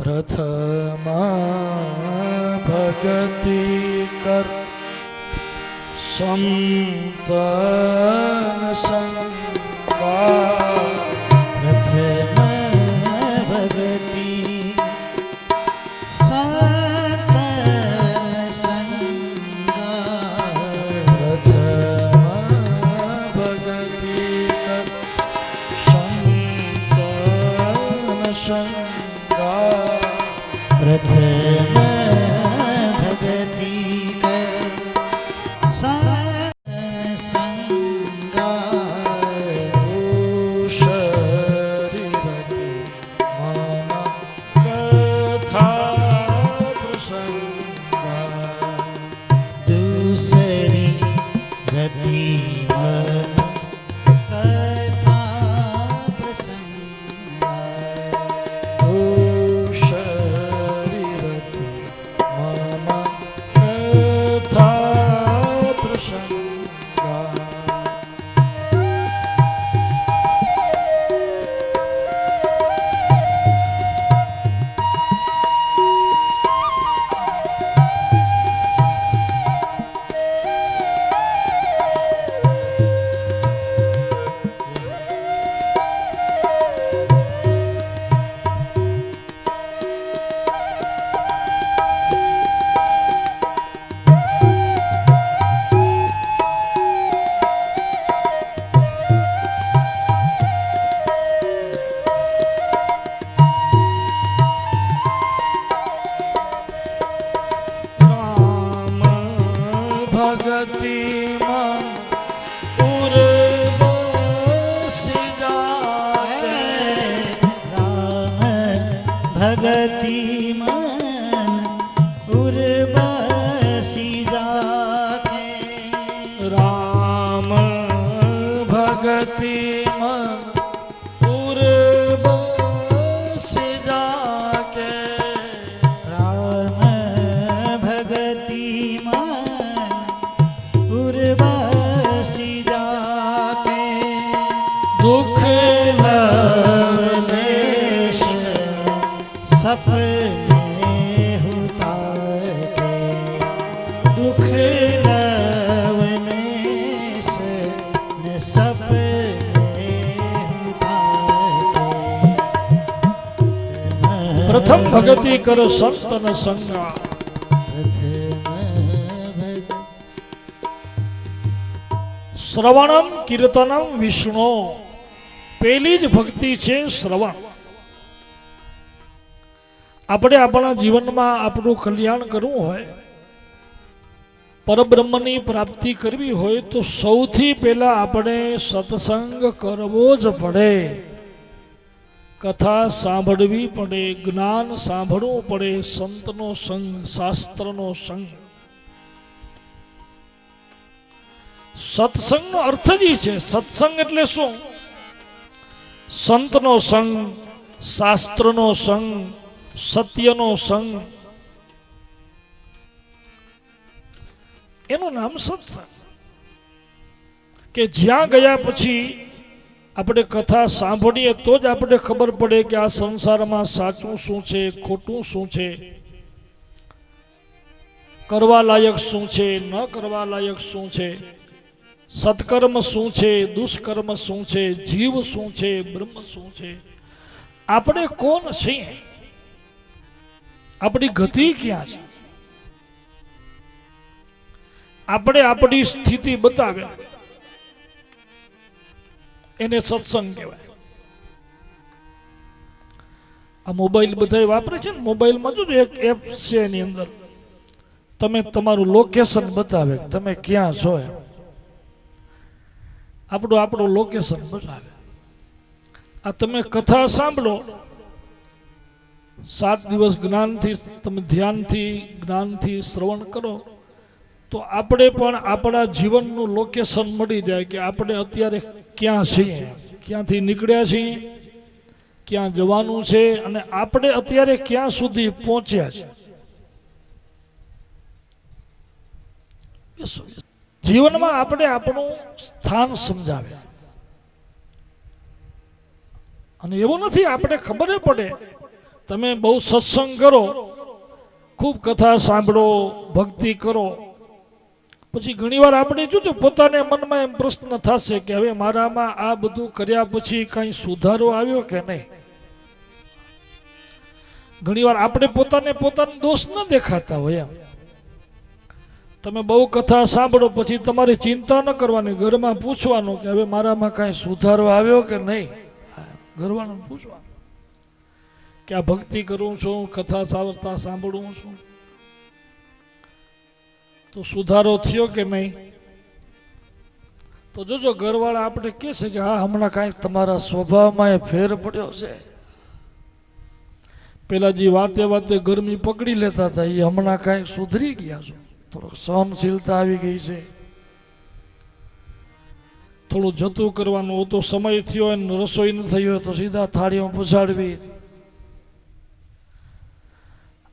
प्रथमा भगति कर संतन संगा प्रथम भगति संतन संगा प्रथम भगति कर संतन संगा प्रथम भगति कर संतन संगा शरीरति मम कथा प्रसंगा दूसरी गति मन कथा प्रसंगा शरीरति मम कथा प्रसंगा राम भगति मन उर्वशी जाके राम भगति मन उर्वशी जाके राम भगति मन उर्वशी जाके राम भगति मन उर्वशी जाके दुख लवलेश सपने होता के दुख लवलेश न सपने होता के प्रथम भगति कर संतन संगा શ્રવણમ કીર્તનમ વિષ્ણુ પેલી જ ભક્તિ છે શ્રવણ. આપણે આપણા જીવનમાં આપણું કલ્યાણ કરવું હોય, પરબ્રહ્મની પ્રાપ્તિ કરવી હોય તો સૌથી પહેલા આપણે સત્સંગ કરવો જ પડે. કથા સાંભળવી પડે, જ્ઞાન સાંભળવું પડે, સંતનો સંગ, શાસ્ત્રનો સંગ. સત્સંગનો અર્થ જ છે. સત્સંગ એટલે શું? સંતનો સંગ, શાસ્ત્રનો સંગ, સત્યનો સંગ, એનું નામ સત્સંગ. કે જ્યાં ગયા પછી આપણે કથા સાંભળીએ તો જ આપણે ખબર પડે કે આ સંસારમાં સાચું શું છે, ખોટું શું છે, કરવા લાયક શું છે, ન કરવા લાયક શું છે, સત્કર્મ શું છે, દુષ્કર્મ શું છે, જીવ શું છે, બ્રહ્મ શું છે, આપણે કોણ છીએ, આપણી ગતિ ક્યાં છે, આપણે આપણી સ્થિતિ બતાવે એને સત્સંગ કહેવાય. આ મોબાઈલ બધા વાપરે છે ને, મોબાઈલમાં જો એક એપ છે એની અંદર તમે તમારું લોકેશન બતાવે તમે ક્યાં છો. આપણું લોકેશન બતાવે. આ તમે કથા સાંભળો, 7 દિવસ જ્ઞાનથી તમે ધ્યાનથી જ્ઞાનથી શ્રવણ કરો તો આપણે પણ આપણા જીવનનું લોકેશન મળી જાય કે આપણે અત્યારે ક્યાં છીએ, ક્યાંથી નીકળ્યા છીએ, ક્યાં જવાનું છે અને આપણે અત્યારે ક્યાં સુધી પહોંચ્યા છે. જીવનમાં આપણે આપણું સ્થાન સમજાવે. અને એવું નથી આપણે ખબર પડે તમે બહુ સત્સંગ કરો, ખૂબ કથા સાંભળો, ભક્તિ કરો, પછી ઘણીવાર આપણે જોજો પોતાને મનમાં એમ પ્રશ્ન થશે કે હવે મારામાં આ બધું કર્યા પછી કંઈ સુધારો આવ્યો કે નહીં. ઘણીવાર આપણે પોતાનો દોષ ન દેખાતા હોય એમ. તમે બહુ કથા સાંભળો પછી તમારી ચિંતા ન કરવાની, ઘરમાં પૂછવાનું કે હવે મારામાં કાંઈ સુધારો આવ્યો કે નહીં. ઘરવાળાને પૂછવાનું કે આ ભક્તિ કરું છું, કથા સાવરતા સાંભળું છું, તો સુધારો થયો કે નહીં. તો જોજો ઘરવાળા આપણે કહે છે કે હા હમણાં કાંઈક તમારા સ્વભાવમાં એ ફેર પડ્યો છે. પેલા જે વાતે વાતે ગરમી પકડી લેતા હતા એ હમણાં કાંઈક સુધરી ગયા છો, થોડોક સહનશીલતા આવી ગઈ છે, થોડું જતું કરવાનું. તો સમય થયો અને રસોઈ ન થઈ હોય તો સીધા થાળીઓ પછાડવી.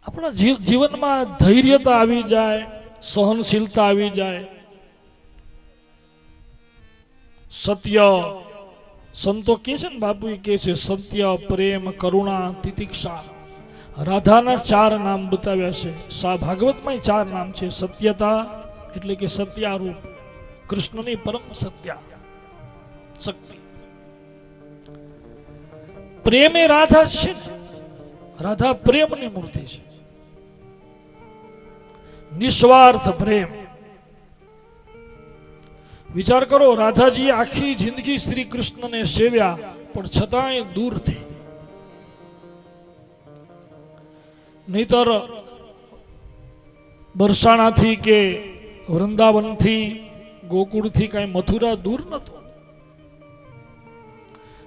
આપણા જીવનમાં ધૈર્યતા આવી જાય, સહનશીલતા આવી જાય. સત્ય, સંતો કે છે ને, બાપુ કે છે સત્ય, પ્રેમ, કરુણા, તિતિક્ષા. રાધાના 4 નામ બતાવ્યા છે. ભાગવતમાં 4 નામ છે. સત્યતા એટલે કે સત્યારૂપ, કૃષ્ણની પરમ સત્યા શક્તિ. પ્રેમ એ રાધા છે, રાધા પ્રેમની મૂર્તિ છે, નિસ્વાર્થ પ્રેમ. વિચાર કરો, રાધાજીએ આખી જિંદગી શ્રી કૃષ્ણને સેવ્યા, પણ છતાંય દૂરથી. નહીતર બરસાણાથી કે વૃંદાવનથી, ગોકુળથી કઈ મથુરા દૂર નતો.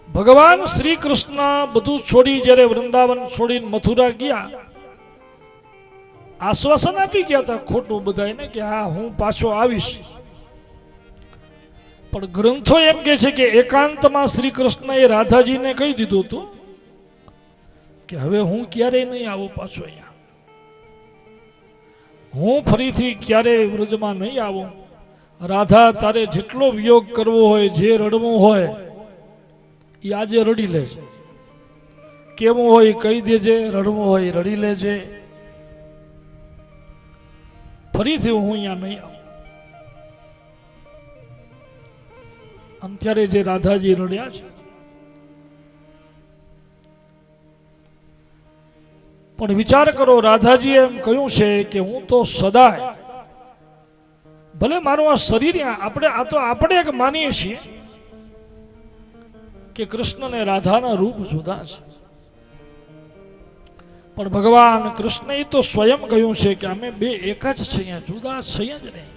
ભગવાન શ્રી કૃષ્ણ બધું છોડી જ્યારે વૃંદાવન છોડીને મથુરા ગયા, આશ્વાસન આપી ગયા હતા ખોટું બધાને કે હા હું પાછો આવીશ. પણ ગ્રંથો એમ કે છે કે એકાંતમાં શ્રી કૃષ્ણએ રાધાજીને કહી દીધું હતું કે હવે હું ક્યારેય નહીં આવું પાછો અહીંયા, હું ફરીથી ક્યારેય વ્રજમાં નહીં આવું. રાધા તારે જેટલો વિયોગ કરવો હોય, જે રડવું હોય એ આજે રડી લેજે, કેવું હોય કહી દેજે, રડવું હોય રડી લેજે, ફરીથી હું અહીંયા નહીં આવું. અત્યારે જે રાધાજી રડ્યા છે, પણ વિચાર કરો, રાધાજીએ એમ કહ્યું છે કે હું તો સદાય, ભલે મારું આ શરીર, આપણે એક માનીએ છીએ કે કૃષ્ણ ને રાધાના રૂપ જુદા છે, પણ ભગવાન કૃષ્ણએ તો સ્વયં કહ્યું છે કે અમે બે એક જ છીએ, જુદા છીએ જ નહીં.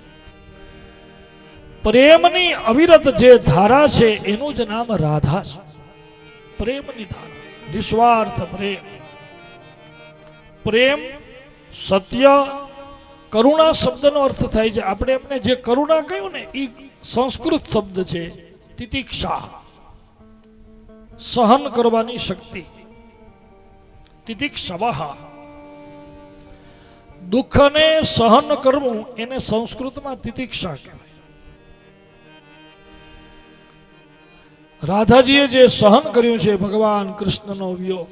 પ્રેમની અવિરત જે ધારા છે એનું જ નામ રાધા છે. પ્રેમની ધારા, નિસ્વાર્થ પ્રેમ. પ્રેમ, સત્ય, કરુણા શબ્દનો અર્થ થાય છે, આપણે એમને જે કરુણા કહ્યું ને એ સંસ્કૃત શબ્દ છે. તિતિક્ષા, સહન કરવાની શક્તિ. તિતિક્ષવઃ, દુઃખને સહન કરવું એને સંસ્કૃતમાં તિતિક્ષા કહેવાય. રાધાજીએ જે સહન કર્યું છે ભગવાન કૃષ્ણનો વિયોગ,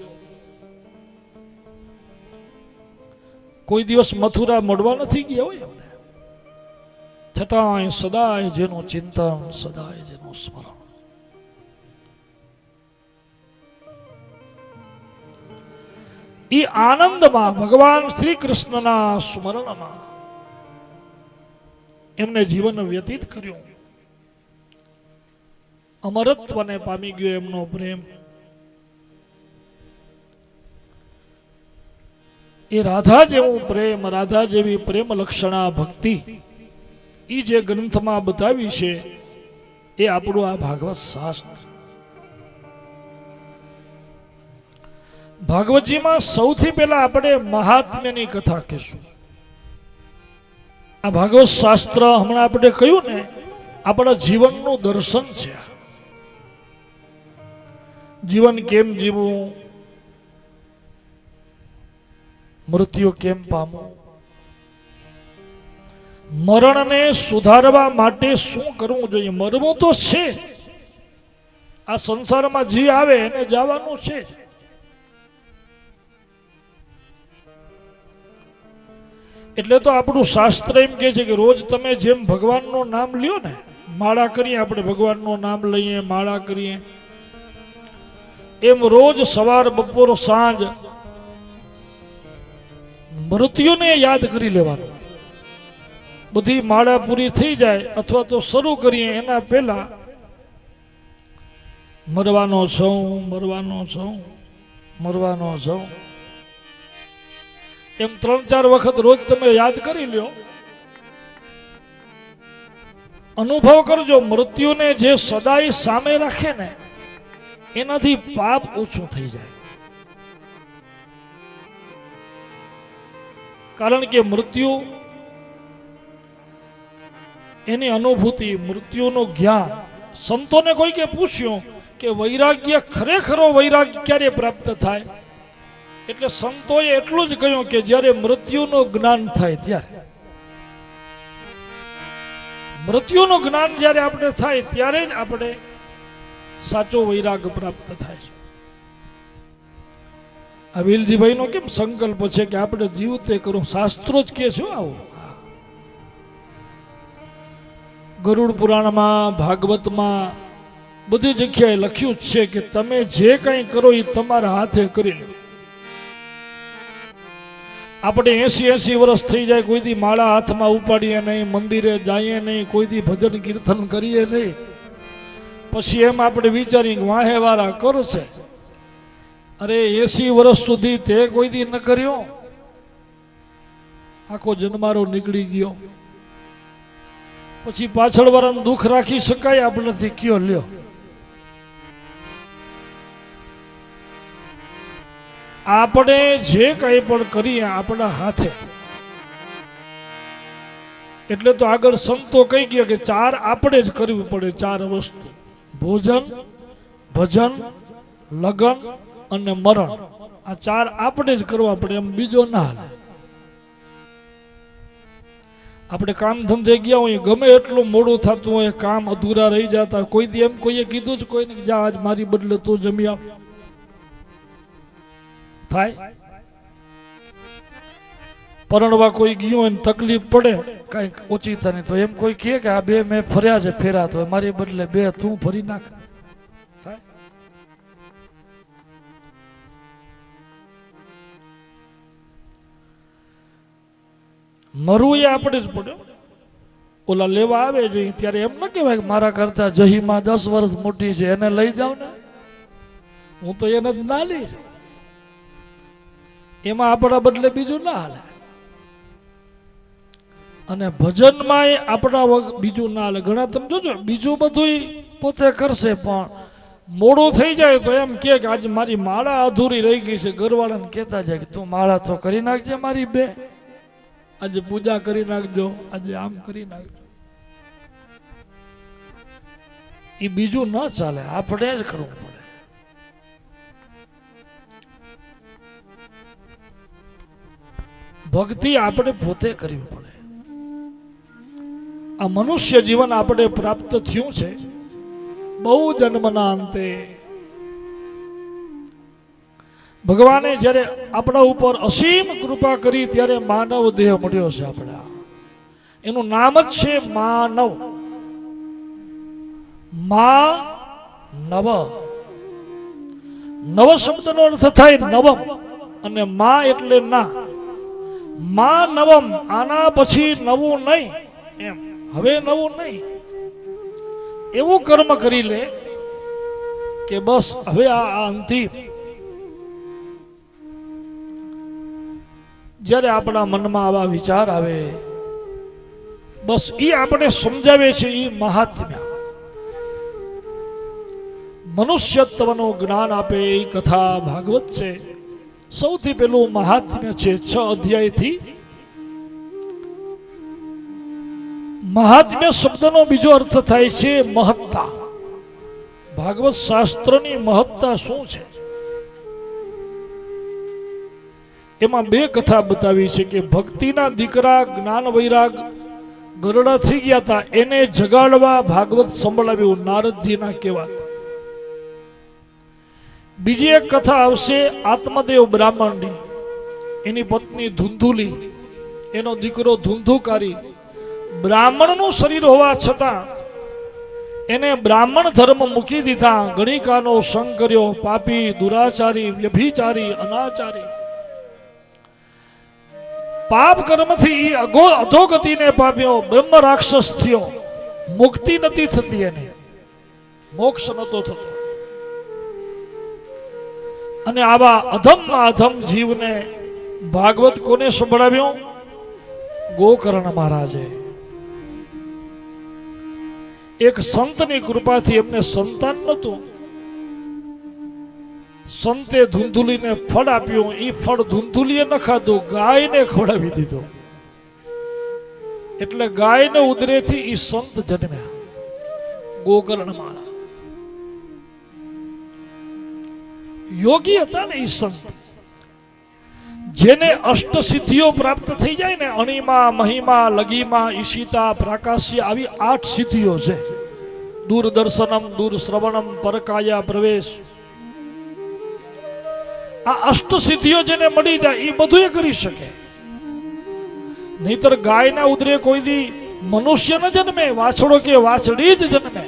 કોઈ દિવસ મથુરા મળવા નથી ગયા હોય એમને, છતાંય સદાય જેનું ચિંતન, સદાય જેનું સ્મરણ. એ આનંદમાં, ભગવાન શ્રી કૃષ્ણના સ્મરણમાં એમને જીવન વ્યતીત કર્યું. અમરત્વને પામી ગયો એમનો પ્રેમ. એ રાધા જેવું પ્રેમ, રાધા જેવી પ્રેમ લક્ષણા ભક્તિ એ જે ગ્રંથમાં બતાવી છે એ આપણું આ ભાગવત શાસ્ત્ર. ભાગવતજીમાં સૌથી પહેલા આપણે મહાત્મ્યની કથા કહીશું. આ ભાગવત શાસ્ત્ર હમણાં આપણે કહ્યું ને, આપણા જીવનનું દર્શન છે. જીવન કેમ જીવવું, મૃત્યુ કેમ પામવું, મરણને સુધારવા માટે શું કરવું જોઈએ. મરવું તો છે, આ સંસારમાં જે આવે એને જવાનું છે, એટલે તો આપણું શાસ્ત્ર એમ કહે છે કે રોજ તમે જેમ ભગવાનનું નામ લ્યો ને, માળા કરીએ આપણે, ભગવાનનું નામ લઈએ, માળા કરીએ, એમ રોજ સવાર બપોર સાંજ મૃત્યુને યાદ કરી લેવાનું. બધી માળા પૂરી થઈ જાય અથવા તો શરૂ કરીએ એના પહેલા મરવાનો છું, મરવાનો છું, મરવાનો છું, એમ 3-4 વખત રોજ તમે યાદ કરી લ્યો. અનુભવ કરજો, મૃત્યુને જે સદાય સામે રાખે ને એનાથી પાપ ઓછું થઈ જાય. કારણ કે મૃત્યુ એની અનુભૂતિ, મૃત્યુનું જ્ઞાન. સંતોને કોઈકે પૂછ્યું કે વૈરાગ્ય, ખરેખરો વૈરાગ્ય ક્યારે પ્રાપ્ત થાય? એટલે સંતોએ એટલું જ કહ્યું કે જ્યારે મૃત્યુનું જ્ઞાન થાય ત્યારે. મૃત્યુનું જ્ઞાન જ્યારે આપણે થાય ત્યારે જ આપણે સાચો વૈરાગ પ્રાપ્ત થાય છે. આ વેલજીભાઈનો કેમ સંકલ્પ છે કે આપણે જીવતે કરું, શાસ્ત્રો જ કે છે આવું. ગરુડ પુરાણમાં, ભાગવતમાં બધી જગ્યાએ લખ્યું જ છે કે તમે જે કંઈ કરો એ તમારા હાથે કરી લો. આપણે 80-80 વર્ષ થઈ જાય, કોઈ દી માળા હાથમાં ઉપાડીએ નહીં, મંદિરે જઈએ નહીં, કોઈ દી ભજન કીર્તન કરીએ નહીં, પછી એમ આપણે વિચારીએ વાહે વાળા કરશે. અરે 80 વર્ષ સુધી તે કોઈ દી ન કર્યો, આખો જન્મારો નીકળી ગયો, પછી પાછળ વાળાનું દુઃખ રાખી શકાય આપણેથી? કયો લ્યો. આપણે જે કંઈ પણ કરીએ આપણા હાથે. એટલે તો આગળ સંતો કહી ગયા કે 4 આપણે જ કરવી પડે. 4 વસ્તુ: ભોજન, ભજન, લગન અને મરણ. આ 4 આપણે જ કરવા પડે, એમ બીજો ના હાલે. આપણે કામ ધંધે ગયા હોય, ગમે એટલું મોડું થતું હોય, કામ અધૂરા રહી જતા, કોઈ દી એમ કોઈએ કીધું જ કોઈને જા આજ મારી બદલે તું જમી આવ? થાય? પરણવા કોઈ ગયું હોય ને તકલીફ પડે, કઈ ઓચિતા નહીં, તો એમ કોઈ કહે કે આ 2 મેં ફર્યા છે, ફેરા તો મારી બદલે 2 તું ફરી નાખ? થાય? મરવું એ આપણે જ પડ્યો. ઓલા લેવા આવે જોઈએ ત્યારે એમ ન કહેવાય કે મારા કરતા જહીમાં 10 વર્ષ મોટી છે, એને લઈ જાવ ને, હું તો એને જ ના લઈશ. એમાં આપણા બદલે બીજું ના હાલે. અને ભજનમાં આપણા બીજું ના હાલે. ઘણા તમે જોજો બીજું બધું પોતે કરશે, પણ મોડું થઈ જાય તો એમ કે આજે મારી માળા અધૂરી રહી ગઈ છે. ઘરવાળાને કહેતા જાય કે તું માળા તો કરી નાખજે મારી 2, આજે પૂજા કરી નાખજો, આજે આમ કરી નાખજો. એ બીજું ન ચાલે, આપણે જ કરવું પડે. ભક્તિ આપણે પોતે કરવી પડે. આ મનુષ્ય જીવન આપણે પ્રાપ્ત થયું છે બહુ જન્મના અંતે. ભગવાને જ્યારે આપણા ઉપર અસીમ કૃપા કરી ત્યારે માનવ દેહ મળ્યો છે આપણા. એનું નામ જ છે માનવ. મા નવ. નવ શબ્દનો અર્થ થાય નવમ, અને મા એટલે ના. મા નવમ, આના પછી નવું નહીં એમ. હવે નવું નહીં. એવું કર્મ કરી લે કે બસ હવે આ અંતિમ. જ્યારે આપણા મનમાં આવા વિચાર આવે, બસ એ આપણે સમજાવે છે એ મહાત્મ્ય. મનુષ્યત્વનું જ્ઞાન આપે એ કથા ભાગવત છે. સૌથી પહેલું મહાત્મ્ય છે. 6 અધ્યાયથી મહાત્મ્ય શબ્દનો બીજો અર્થ થાય છે મહત્તા. ભાગવત શાસ્ત્રની મહત્તા શું છે? એમાં 2 કથા બતાવી છે કે ભક્તિના દીકરા જ્ઞાન વૈરાગ ગરડા થઈ ગયા હતા, એને જગાડવા ભાગવત સંભળાવ્યું નારદજીના કહેવા. બીજી એક કથા આવશે આત્મદેવ બ્રાહ્મણની. એની પત્ની ધુંધુલી એનો દીકરો ધુંધુકારી બ્રાહ્મણનું શરીર હોવા છતાં એને બ્રાહ્મણ ધર્મ મૂકી દીધા, ગણિકાનો સંગ કર્યો, પાપી, દુરાચારી, વ્યભિચારી, અનાચારી, પાપ કર્મથી અધોગતિને પામ્યો, બ્રહ્મ રાક્ષસ થયો, મુક્તિ નથી થતી, એને મોક્ષ નતો થતો. અને આવા અધમમાં અધમ જીવને ભાગવત કોને સંભળાવ્યો? ગોકર્ણ મહારાજે. એક સંતની કૃપાથી એમને સંતાન નહોતું. સંતે ધૂંધુલીને ફળ આપ્યું. એ ફળ ધૂંધુલીએ ન ખાધું, ગાયને ખવડાવી દીધું. એટલે ગાયને ઉદરેથી એ સંત જન્મ્યા, ગોકર્ણ મહારાજ. યોગી હતા ને એ સંત, જેને અષ્ટસિદ્ધિઓ પ્રાપ્ત થઈ જાય ને, અણિમા, મહિમા, લગીમા, ઈશિતા, પ્રાકાશ્ય, આવી 8 સિદ્ધિઓ છે. દૂરદર્શનમ, દૂરશ્રવણમ, પરકાયા પ્રવેશ. આ અષ્ટસિદ્ધિઓ જેને મળી જાય એ બધું એ કરી શકે. નહીતર ગાયના ઉદરે કોઈ દી મનુષ્ય ન જન્મે, વાછડો કે વાછડી જ જન્મે.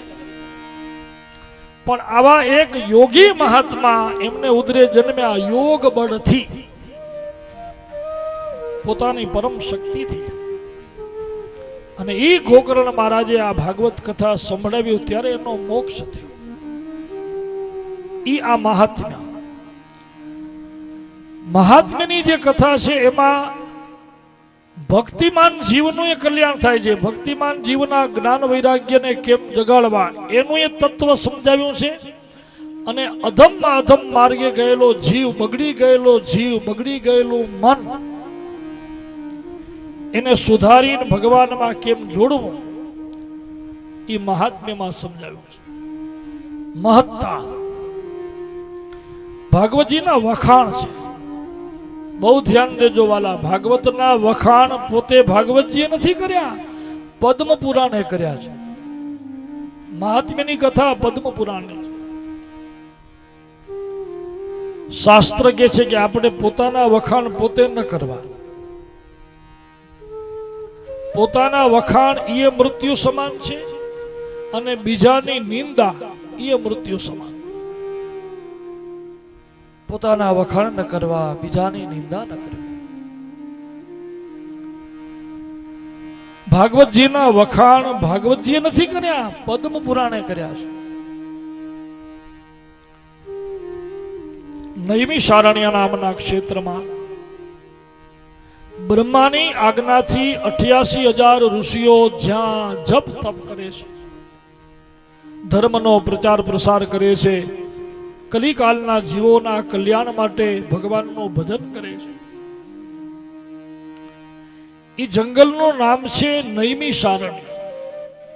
પણ આવા એક યોગી મહાત્મા એમને ઉદરે જન્મ્યા, યોગ બળથી, પોતાની પરમ શક્તિથી. અને એ ગોકર્ણ મહારાજે આ ભાગવત કથા સંભળાવ્યું ત્યારે એનો મોક્ષ થયો. આ મહાત્મ્યની જે કથા છે એમાં ભક્તિમાન જીવનું એ કલ્યાણ થાય છે. ભક્તિમાન જીવના જ્ઞાન વૈરાગ્યને કેમ જગાડવા એનું એ તત્વ સમજાવ્યું છે. અને અધમમાં અધમ માર્ગે ગયેલો જીવ, બગડી ગયેલો જીવ, બગડી ગયેલું મન, એને સુધારીને ભગવાનમાં કેમ જોડવું એ મહાત્મ્યમાં સમજાવ્યું છે. મહત્તા ભાગવતજીના વખાણ છે. બહુ ધ્યાન દેજો વાલા, ભાગવતના વખાણ પોતે ભાગવતજીએ નથી કર્યા, પદ્મ પુરાણે કર્યા છે. મહાત્મ્યની કથા પદ્મ પુરાણની છે. શાસ્ત્ર કહે છે કે આપણે પોતાના વખાણ પોતે ન કરવા. પોતાના વખાણ એ મૃત્યુ સમાન છે, અને બીજાની નિંદા એ મૃત્યુ સમાન. પોતાના વખાણ ન કરવા, બીજાની નિંદા ન કરવી. ભાગવતજીના વખાણ ભાગવતજીએ નથી કર્યા, પદ્મ પુરાણે કર્યા છે. નૈમિષારણ્ય નામના ક્ષેત્રમાં બ્રહ્માની આજ્ઞાથી 88,000 ઋષિઓ જ્યાં જપ તપ કરે છે, ધર્મનો પ્રચાર પ્રસાર કરે છે, કલિકાલના જીવોના કલ્યાણ માટે ભગવાનનું ભજન કરે છે. એ જંગલનું નામ છે નૈમિષારણ્ય.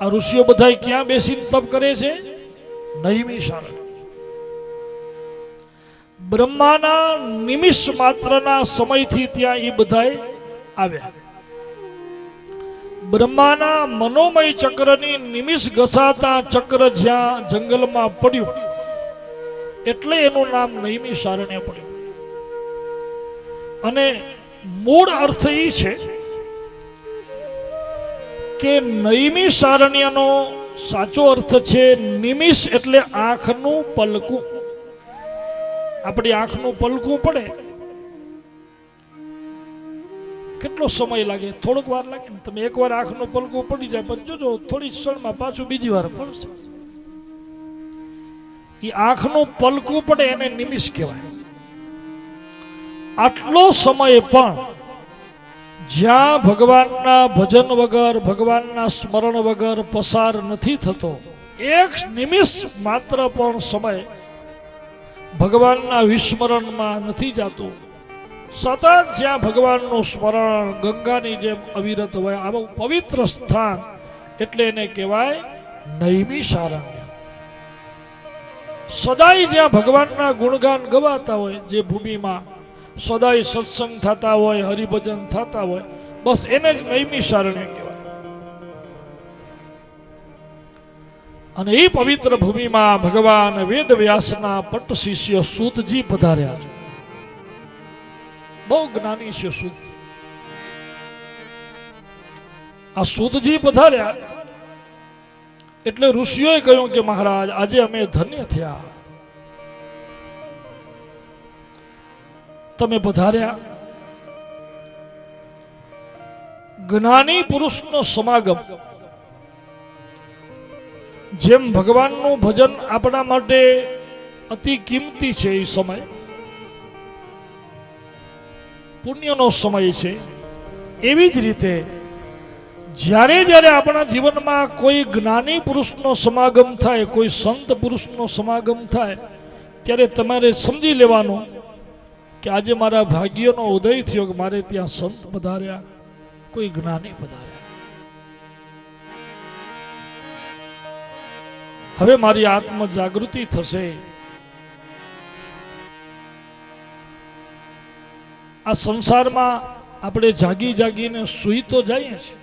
આ ઋષિઓ બધા ક્યાં બેસીને તપ કરે છે? નૈમિષારણ્ય. બ્રહ્માના નિમિષ માત્રના સમયથી ત્યાં એ બધા આવ્યા. બ્રહ્માના મનોમય ચક્રની નિમિષ ઘસાતા ચક્ર જ્યાં જંગલમાં પડ્યું, એટલે એનું નામ નૈમિષારણ્ય પડ્યું. અને મૂળ અર્થ એ છે કે નૈમિષારણ્યનો સાચો અર્થ છે નિમિષ, એટલે આંખનું પલકું. આપણી આંખનું પલકું પડે કેટલો સમય લાગે? થોડોક વાર લાગે ને. તમે એકવાર આંખનું પલકું પડી જાય પછી જોજો થોડી ક્ષણમાં પાછું બીજી વાર પડશે. એ આંખનું પલકું પડે એને નિમિષ કહેવાય. આટલો સમય પણ જ્યાં ભગવાનના ભજન વગર, ભગવાનના સ્મરણ વગર પસાર નથી થતો. એક નિમિષ માત્ર પણ સમય ભગવાનના વિસ્મરણમાં નથી જાતું. સતત જ્યાં ભગવાનનું સ્મરણ ગંગાની જેમ અવિરત હોય, આવું પવિત્ર સ્થાન, એટલે એને કહેવાય નૈમિષારણ્ય. સદાય જ્યાં ભગવાનના ગુણગાન ગવાતા હોય, જે ભૂમિમાં સદાય સત્સંગ થતા હોય, હરિભજન થતા હોય, બસ એને જ નૈમિષારણ્ય કહેવાય. અને એ પવિત્ર ભૂમિમાં ભગવાન વેદ વ્યાસના પટ્ટ શિષ્ય સૂતજી પધાર્યા છે. બહુ જ્ઞાની છે સૂત. આ સુતજી પધાર્યા એટલે ઋષિઓએ કહ્યું કે મહારાજ આજે અમે ધન્ય થયા, તમે પધાર્યા. જ્ઞાની પુરુષનો સમાગમ, જેમ ભગવાનનું ભજન આપણા માટે અતિ કિંમતી છે, એ સમય પુણ્યનો સમય છે, એવી જ રીતે જ્યારે જ્યારે આપણા જીવનમાં કોઈ જ્ઞાની પુરુષનો સમાગમ થાય, કોઈ સંત પુરુષનો સમાગમ થાય, ત્યારે તમારે સમજી લેવાનું કે આજે મારા ભાગ્યનો ઉદય થયો કે મારે ત્યાં સંત પધાર્યા, કોઈ જ્ઞાની પધાર્યા. હવે મારી આત્મ જાગૃતિ થશે. આ સંસારમાં આપણે જાગી જાગીને સૂઈ તો જઈએ છીએ,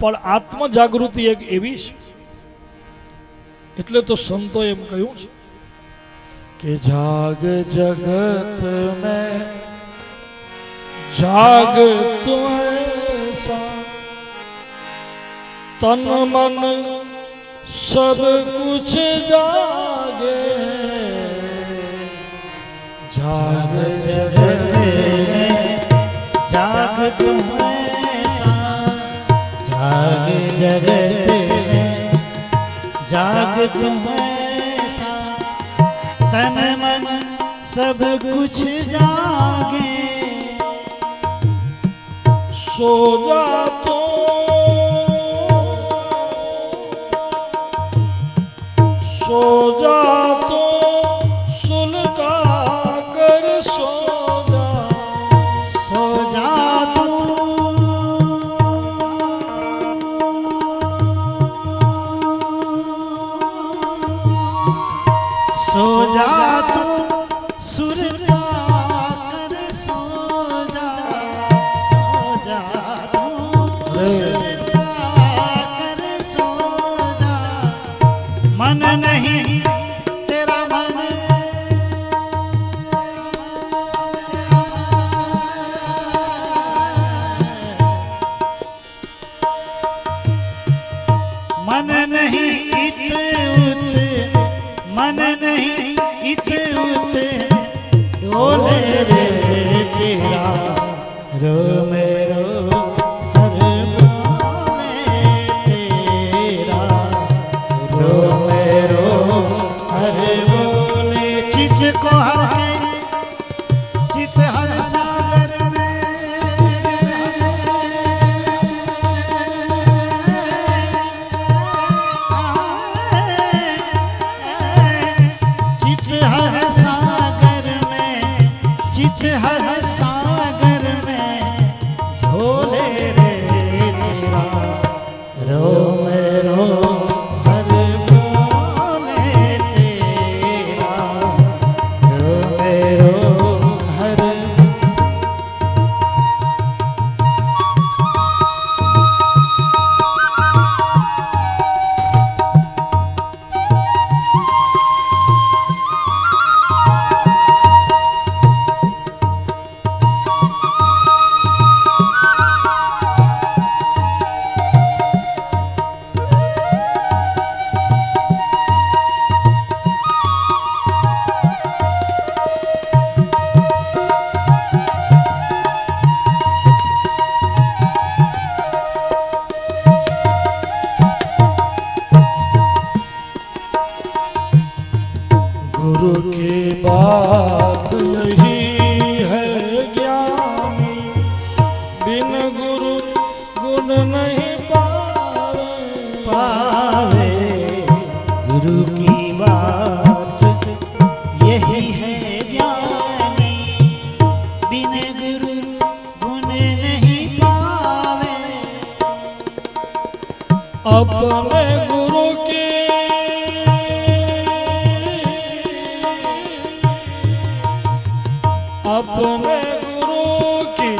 પણ આત્મ જાગૃતિ એક એવી છે, એટલે તો સંતો એમ કહ્યું છે કે જાગ જગત મેં जाग तुम ऐसा, तन मन सब कुछ जागे, जाग जगत में जाग तुम ऐसा, जाग जगत में जाग तुम ऐसा, तन मन सब कुछ जागे, सो जा तो सुलगा कर सो जा तो सो जा तो सुलगा कर सो जा, सो जा तो सुलगा कर सो जा, मन नहीं तेरा मन मन नहीं इत उत, मन नहीं इत उत डोले रे तेरा रो मेरो हर बोले तेरा रो मेरो हर बोले, चित को हर है चित हर सागर में, चित हर सागर में, चित हर सागर में ढोले रे तेरा रो मेरो हर बोले तेरा रो मेरो हर गुरु की बात यही है ज्ञानी, बिन गुरु गुण नहीं पावे, पावे। गुरु की बात यही है ज्ञानी, बिन गुरु गुण नहीं पावे, अपने गुरु की अपने गुरु की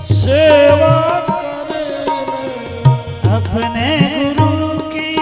सेवा करने, अपने गुरु की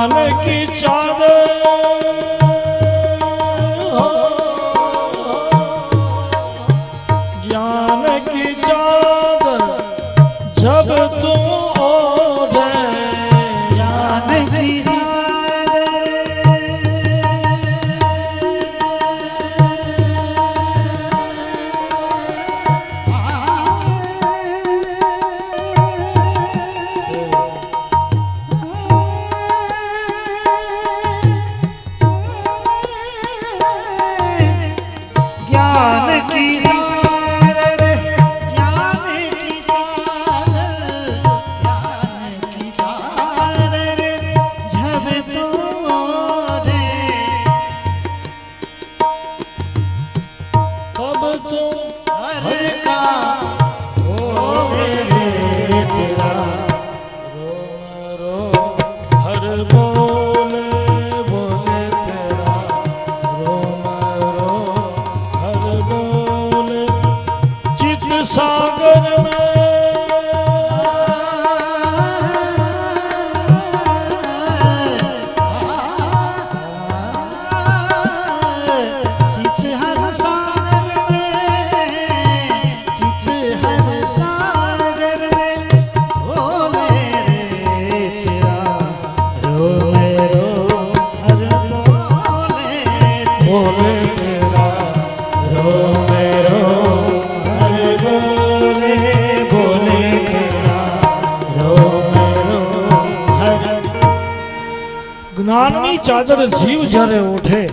ज्ञान की चादर हो, ज्ञान की चादर जब तू ओढ़े, ज्ञान की सागर में चित हर सागर में, चित हर सागर में ढोले रे तेरा रोम रो हर बोले बोले तेरा रोम रो हर बोले बोले तेरा रोम रो हर। જ્ઞાનની ચાદર જીવ જ્યારે ઓઢે,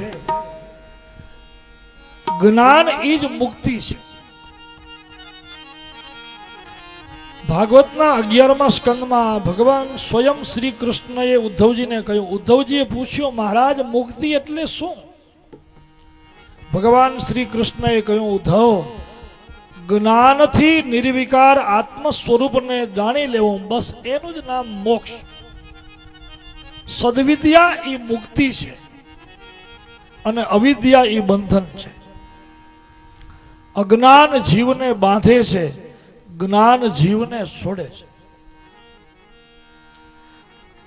જ્ઞાન એ જ મુક્તિ છે. ભાગવતના 11મા સ્કંદમાં ભગવાન સ્વયં શ્રી કૃષ્ણએ ઉદ્ધવજીને કહ્યું. ઉદ્ધવજીએ પૂછ્યું, મહારાજ મુક્તિ એટલે શું? ભગવાન શ્રી કૃષ્ણએ કહ્યું, ઉદ્ધવ, જ્ઞાનથી નિર્વિકાર આત્મ સ્વરૂપને જાણી લેવું, બસ એનું જ નામ મોક્ષ. સદવિદ્યા એ મુક્તિ છે અને અવિદ્યા એ બંધન છે. અજ્ઞાન જીવને બાંધે છે, જ્ઞાન જીવને છોડે છે.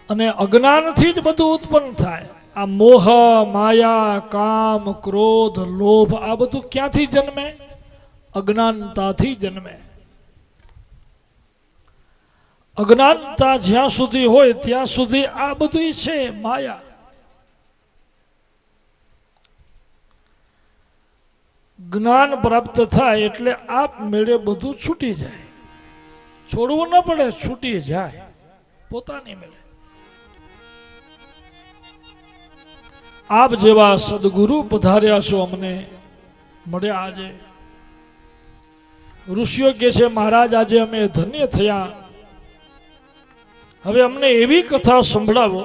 અને અજ્ઞાનથી જ બધું ઉત્પન્ન થાય. આ મોહ, માયા, કામ, ક્રોધ, લોભ આ બધું ક્યાંથી જન્મે? અજ્ઞાનતાથી જન્મે. અજ્ઞાનતા જ્યાં સુધી હોય ત્યાં સુધી આ બધું છે માયા. જ્ઞાન પ્રાપ્ત થાય એટલે આપ મેળે બધું છૂટી જાય. છોડવું ન પડે, છૂટી જાય પોતાની મેળે. આપ જેવા સદગુરુ પધાર્યા છો, અમને મળ્યા આજે. ઋષિઓ કહે છે, મહારાજ આજે અમે ધન્ય થયા. હવે અમને એવી કથા સંભળાવો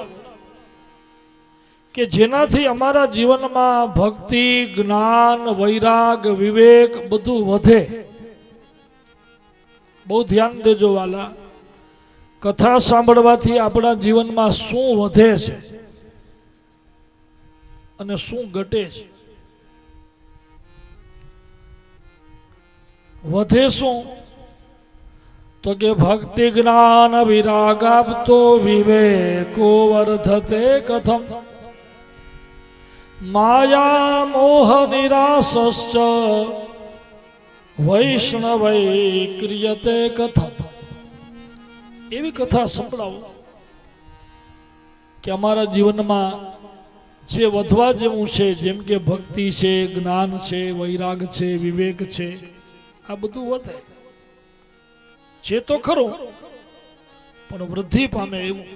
કે જેનાથી અમારા જીવનમાં ભક્તિ, જ્ઞાન, વૈરાગ, વિવેક બધું વધે. બહુ ધ્યાન દેજો વાલા, કથા સાંભળવાથી આપણા જીવનમાં શું વધે છે અને શું ઘટે છે. વધે શું? તો કે ભક્તિ, જ્ઞાન, વિરાગ આપતો વિવેકો વર્ધતે કથમ, માયા મોહ નિરાશશ્ચ વૈષ્ણવૈ ક્રિયતે કથમ. એવી કથા સંભળાવો કે અમારા જીવનમાં જે વધવા જેવું છે, જેમ કે ભક્તિ છે, જ્ઞાન છે, વૈરાગ છે, વિવેક છે, આ બધું વધે છે તો ખરું, પણ વૃદ્ધિ પામે એવું.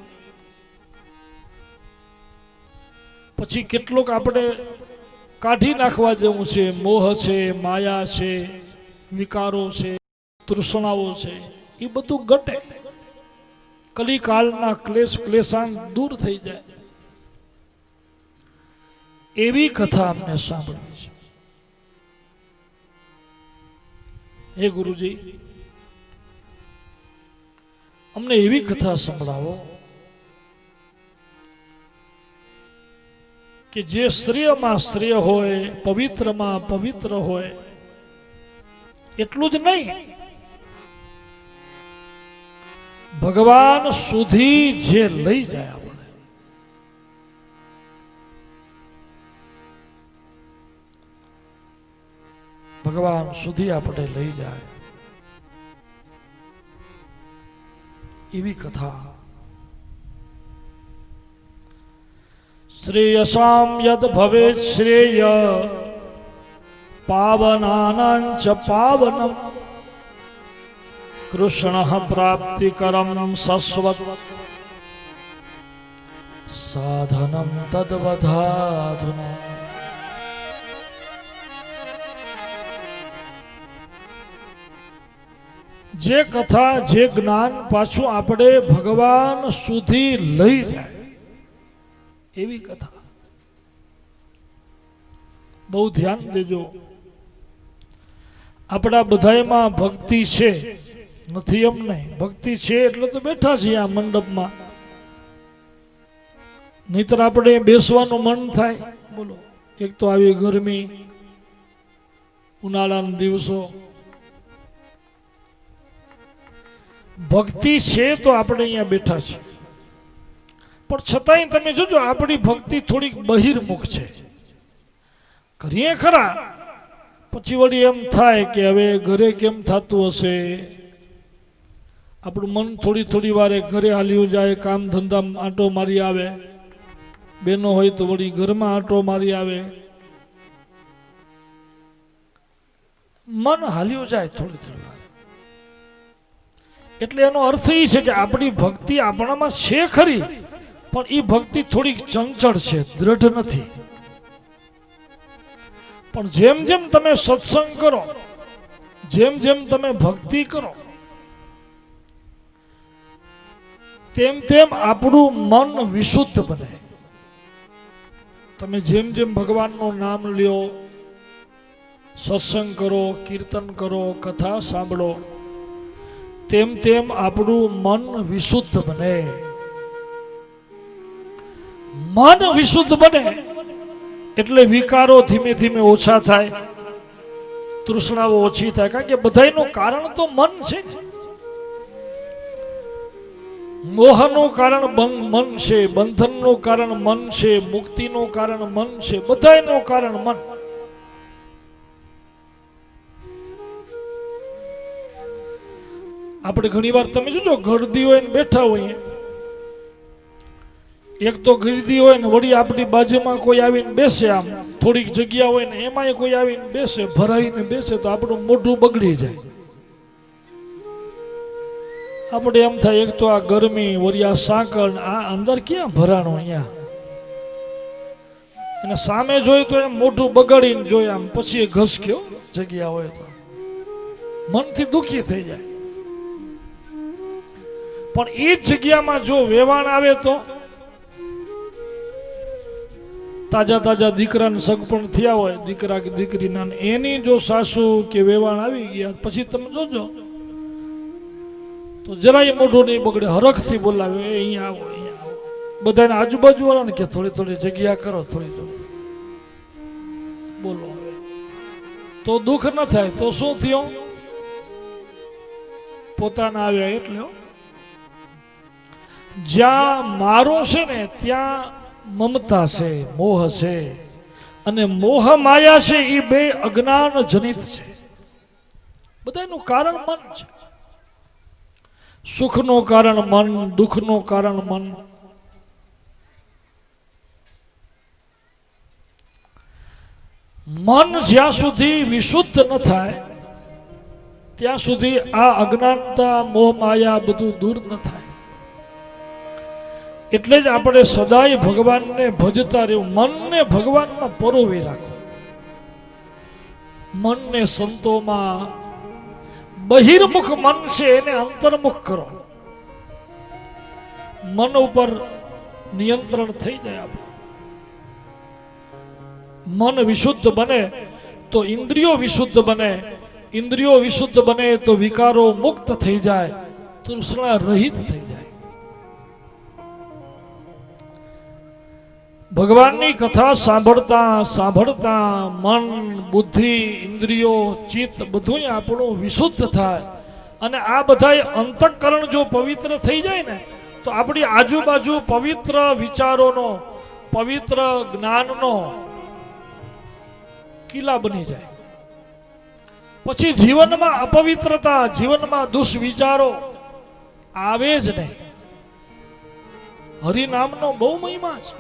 પછી કેટલુંક આપણે કાઢી નાખવા જેવું છે. મોહ છે, માયા છે, વિકારો છે, તૃષ્ણાઓ છે, એ બધું ઘટે. કલિકાળના ક્લેશ ક્લેશાંત દૂર થઈ જાય. એવી કથા અમને સાંભળવી છે. હે ગુરુજી, અમને એવી કથા સંભળાવો કે જે શ્રેયમાં શ્રેય હોય, પવિત્રમાં પવિત્ર હોય. એટલું જ નહીં, ભગવાન સુધી જે લઈ જાય આપણે ભગવાન સુધી આપણે લઈ જાય એવી કથા. શ્રેયસામ યદ ભવેત શ્રેય પાવનાનાંચ પાવનમ કૃષ્ણ પ્રાપ્તિકરમ સસ્વત સાધનમ તદ્વધાધુના. જે કથા જે જ્ઞાન પાછું આપણે ભગવાન સુધી લઈ જાય એવી કથા. બહુ ધ્યાન દેજો. આપણા બધાયમાં ભક્તિ છે નથી એમ નહીં, ભક્તિ છે એટલે તો બેઠા છીએ આ મંડપમાં, નહીતર આપણે બેસવાનું મન થાય. બોલો, એક તો આવી ગરમી, ઉનાળાના દિવસો, ભક્તિ છે તો આપણે અહીંયા બેઠા છીએ. પણ છતાંય તમે જોજો આપણી ભક્તિ થોડીક બહિર્મુખ છે. કરીએ ખરા, પછી વળી એમ થાય કે હવે ઘરે કેમ થતું હશે. આપણું મન થોડી થોડી વારે ઘરે હાલ્યું જાય, કામ ધંધામાં આંટો મારી આવે, બેનો હોય તો વળી ઘરમાં આંટો મારી આવે, મન હાલ્યું જાય થોડી થોડી વાર. એટલે એનો અર્થ એ છે કે આપણી ભક્તિ આપણામાં છે ખરી, પણ એ ભક્તિ થોડીક ચંચળ છે, દ્રઢ નથી. પણ જેમ જેમ તમે સત્સંગ કરો, જેમ જેમ તમે ભક્તિ કરો, તેમ તેમ આપણું મન વિશુદ્ધ બને. તમે જેમ જેમ ભગવાનનું નામ લ્યો, સત્સંગ કરો, કીર્તન કરો, કથા સાંભળો, તેમ તેમ આપણું મન વિશુદ્ધ બને. મન વિશુદ્ધ બને એટલે વિકારો ધીમે ધીમે ઓછા થાય, તૃષ્ણાઓ ઓછી થાય. કારણ કે બધાયનું કારણ તો મન છે. મોહનું કારણ મન છે, બંધનનું કારણ મન છે, મુક્તિનું કારણ મન છે, બધાયનું કારણ મન. આપણે ઘણી વાર તમે જોજો ગળદી હોય ને બેઠા હોઈએ, એક તો ગીરદી હોય ને વળી આપણી બાજુમાં કોઈ આવીને બેસે, આમ થોડીક જગ્યા હોય ને એમાંય કોઈ આવીને બેસે, ભરાઈને બેસે તો આપણું મોઢું બગડી જાય. આપણે એમ થાય એક તો આ ગરમી, વળી આ સાંકળ, આ અંદર ક્યાં ભરાણો અહીંયા, અને સામે જોઈ તો એમ મોઢું બગાડીને જોઈ, આમ પછી ઘસક્યો જગ્યા હોય તો મનથી દુઃખી થઈ જાય. પણ એ જ જગ્યામાં જો વેવાણ આવે તો, તાજા તાજા દીકરાને સગપણ થયા હોય, દીકરા કે દીકરીના, એની જો સાસુ કે વેવાણ આવી ગયા પછી તમે જોજો તો જરાય મોઢું નહીં બગડે, હરખથી બોલાવે, અહીંયા આવો, અહીંયા આવો. બધાને આજુબાજુ વાળાને કે થોડી થોડી જગ્યા કરો, થોડી થોડી બોલો. તો દુઃખ ન થાય તો શું થયું? પોતાના આવ્યા એટલે. જ્યાં મારું છે ને ત્યાં મમતા છે, મોહ છે, અને મોહ માયા છે એ બે અજ્ઞાન જનિત છે. બધાનું કારણ મન છે. સુખનું કારણ મન, દુઃખનું કારણ મન. મન જ્યાં સુધી વિશુદ્ધ ન થાય ત્યાં સુધી આ અજ્ઞાનતા, મોહ માયા બધું દૂર ન થાય. એટલે જ આપણે સદાય ભગવાનને ભજતા રહેવું. મનને ભગવાનમાં પરોવી રાખો, મનને સંતોમાં. બહિર્મુખ મન છે એને અંતર્મુખ કરો, મન ઉપર નિયંત્રણ થઈ જાય. આપણે મન વિશુદ્ધ બને તો ઇન્દ્રિયો વિશુદ્ધ બને, ઇન્દ્રિયો વિશુદ્ધ બને તો વિકારો મુક્ત થઈ જાય, તૃષ્ણા રહિત થઈ જાય. ભગવાનની કથા સાંભળતા સાંભળતા મન, બુદ્ધિ, ઇન્દ્રિયો, ચિત્ત બધું આપણું વિશુદ્ધ થાય. અને આ બધા અંતઃકરણ જો પવિત્ર થઈ જાય ને તો આપણી આજુબાજુ પવિત્ર વિચારોનો, પવિત્ર જ્ઞાનનો કિલ્લા બની જાય. પછી જીવનમાં અપવિત્રતા, જીવનમાં દુષ્વિચારો આવે જ નહીં. હરિનામનો બહુ મહિમા છે.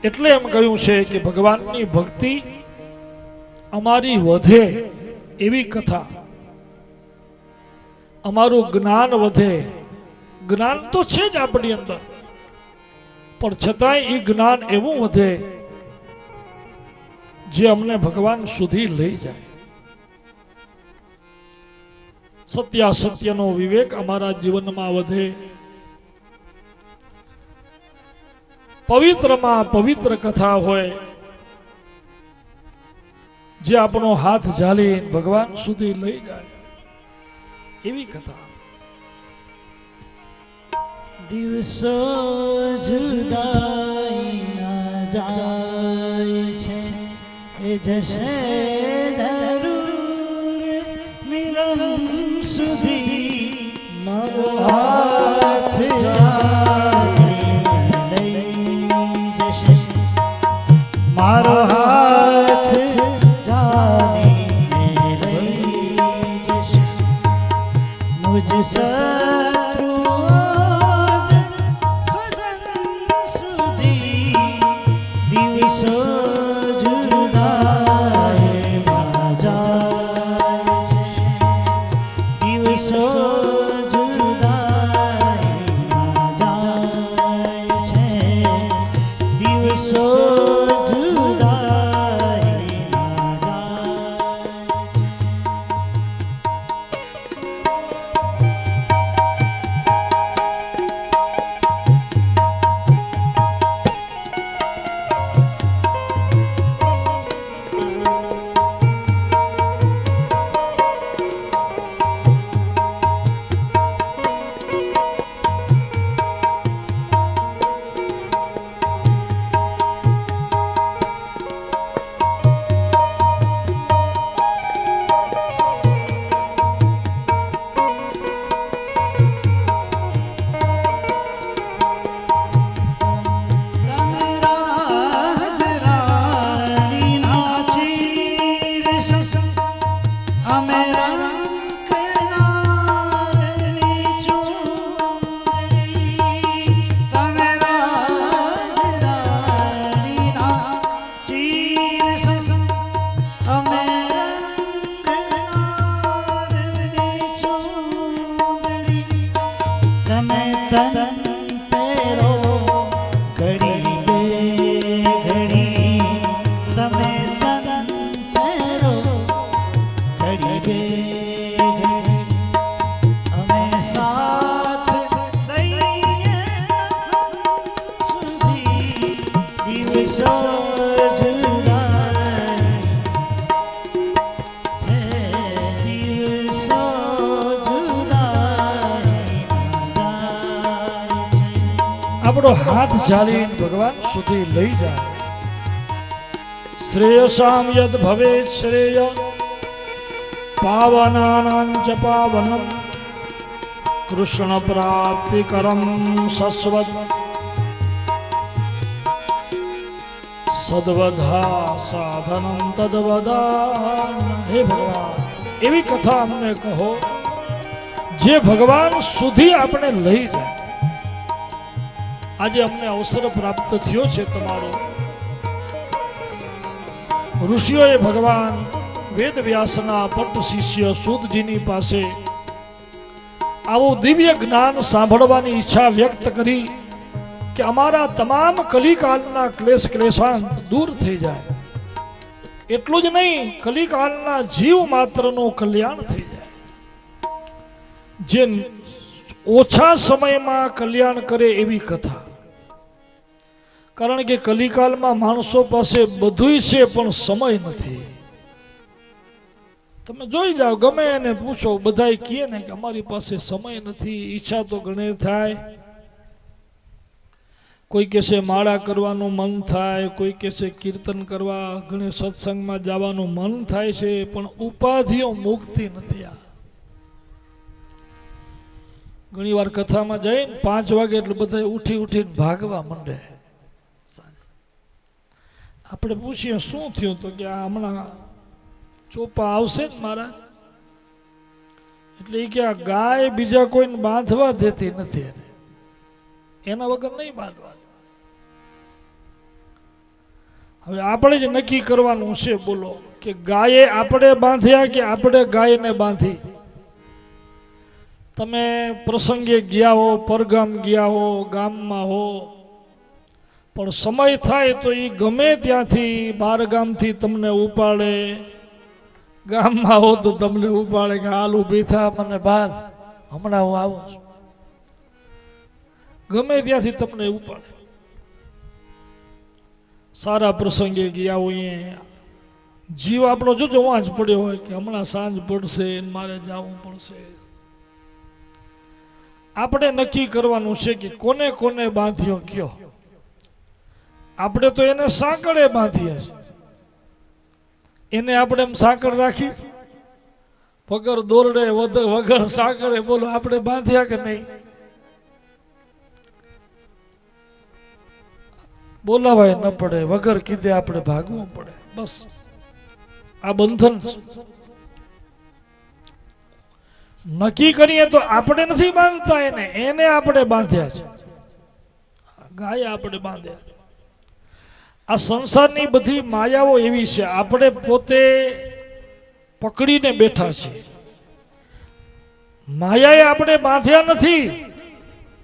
એટલે એમ કહ્યું છે કે ભગવાનની ભક્તિ અમારી વધે એવી કથા, અમારું જ્ઞાન વધે. જ્ઞાન તો છે જ આપણી અંદર, પણ છતાંય એ જ્ઞાન એવું વધે જે અમને ભગવાન સુધી લઈ જાય. સત્યાસત્યનો વિવેક અમારા જીવનમાં વધે. પવિત્રમાં પવિત્ર કથા હોય જે આપણો હાથ ઝાલી ભગવાન સુધી લઈ જાય એવી કથા. દિવસો જુદાઈના જાય છે, એ જશે જરૂર મિલન સુધી. મારો હાથ જાઈને લઈ જશે, મારો હાથ જાઈને લઈ જશે મુજ આપણો હાથ ઝાલી ભગવાન સુધી લઈ જાય. શ્રેયસામ યદ ભવે શ્રેય પાવનાનાં ચ પાવનમ કૃષ્ણ પ્રાપ્તિકરમ સસ્વદ સદવધા સાધનમ તદવદાન. હે ભગવાન, એવી કથા અમને કહો જે ભગવાન સુધી આપણે લઈ જાય. આજે અમને અવસર પ્રાપ્ત થયો છે તમારો. ઋષિઓએ ભગવાન વેદ વ્યાસના પટ શિષ્ય સૂતજીની પાસે આવું દિવ્ય જ્ઞાન સાંભળવાની ઈચ્છા વ્યક્ત કરી કે અમારા તમામ કલિકાલના ક્લેશ ક્લેશાંત દૂર થઈ જાય. એટલું જ નહીં, કલિકાલના જીવ માત્રનું કલ્યાણ થઈ જાય. જે ઓછા સમયમાં કલ્યાણ કરે એવી કથા. કારણ કે કલિકાલમાં માણસો પાસે બધુંય છે પણ સમય નથી. તમે જોઈ જાઓ, ગમે એને પૂછો, બધાય કહે ને કે અમારી પાસે સમય નથી. ઈચ્છા તો ઘણી થાય. કોઈ કહેશે માળા કરવાનું મન થાય, કોઈ કહેશે કીર્તન કરવા, ઘણે સત્સંગમાં જવાનું મન થાય છે, પણ ઉપાધિઓ મુક્તિ નથી. આ ઘણી વાર કથામાં જઈને 5 વાગે એટલે બધા ઉઠીને ભાગવા માંડે. આપણે પૂછીએ શું થયું, તો કે આ હમણાં ચોપા આવશે ને મારા, એટલે એ કે આ ગાય બીજા કોઈને બાંધવા દેતી નથી, એના વગર નહીં બાંધવા. હવે આપણે જ નક્કી કરવાનું છે, બોલો કે ગાયે આપણે બાંધ્યા કે આપણે ગાયને બાંધી. તમે પ્રસંગે ગયા હો, પરગામ ગયા હો, ગામમાં હો, પણ સમય થાય તો એ ગમે ત્યાંથી બાર ગામથી તમને ઉપાડે, ગામમાં હો તો તમને ઉપાડે કે હાલ ઊભી થા, મને બાંધ, હમણાં હું આવું છું. ગમે ત્યાંથી તમને ઉપાડે. સારા પ્રસંગે ગયા હોઈએ, જીવ આપણો જોજો વાંચ પડ્યો હોય કે હમણાં સાંજ પડશે મારે જવું પડશે. આપણે નક્કી કરવાનું છે કે કોને કોને બાંધ્યો કયો. આપણે તો એને સાંકળે બાંધીએ છીએ, એને આપણે એમ સાંકળ રાખી વગર દોરડે વગર સાંકળે, બોલો આપણે બાંધ્યા કે નહીં? બોલાવાય ન પડે, વગર કીધે આપણે ભાગવું પડે. બસ આ બંધન છે. નક્કી કરીએ તો આપણે નથી બાંધતા, એને આપણે બાંધ્યા છે. ગાય આપણે બાંધ્યા. આ સંસારની બધી માયાઓ એવી છે, આપણે પોતે પકડીને બેઠા છીએ. માયાએ આપણે બાંધ્યા નથી,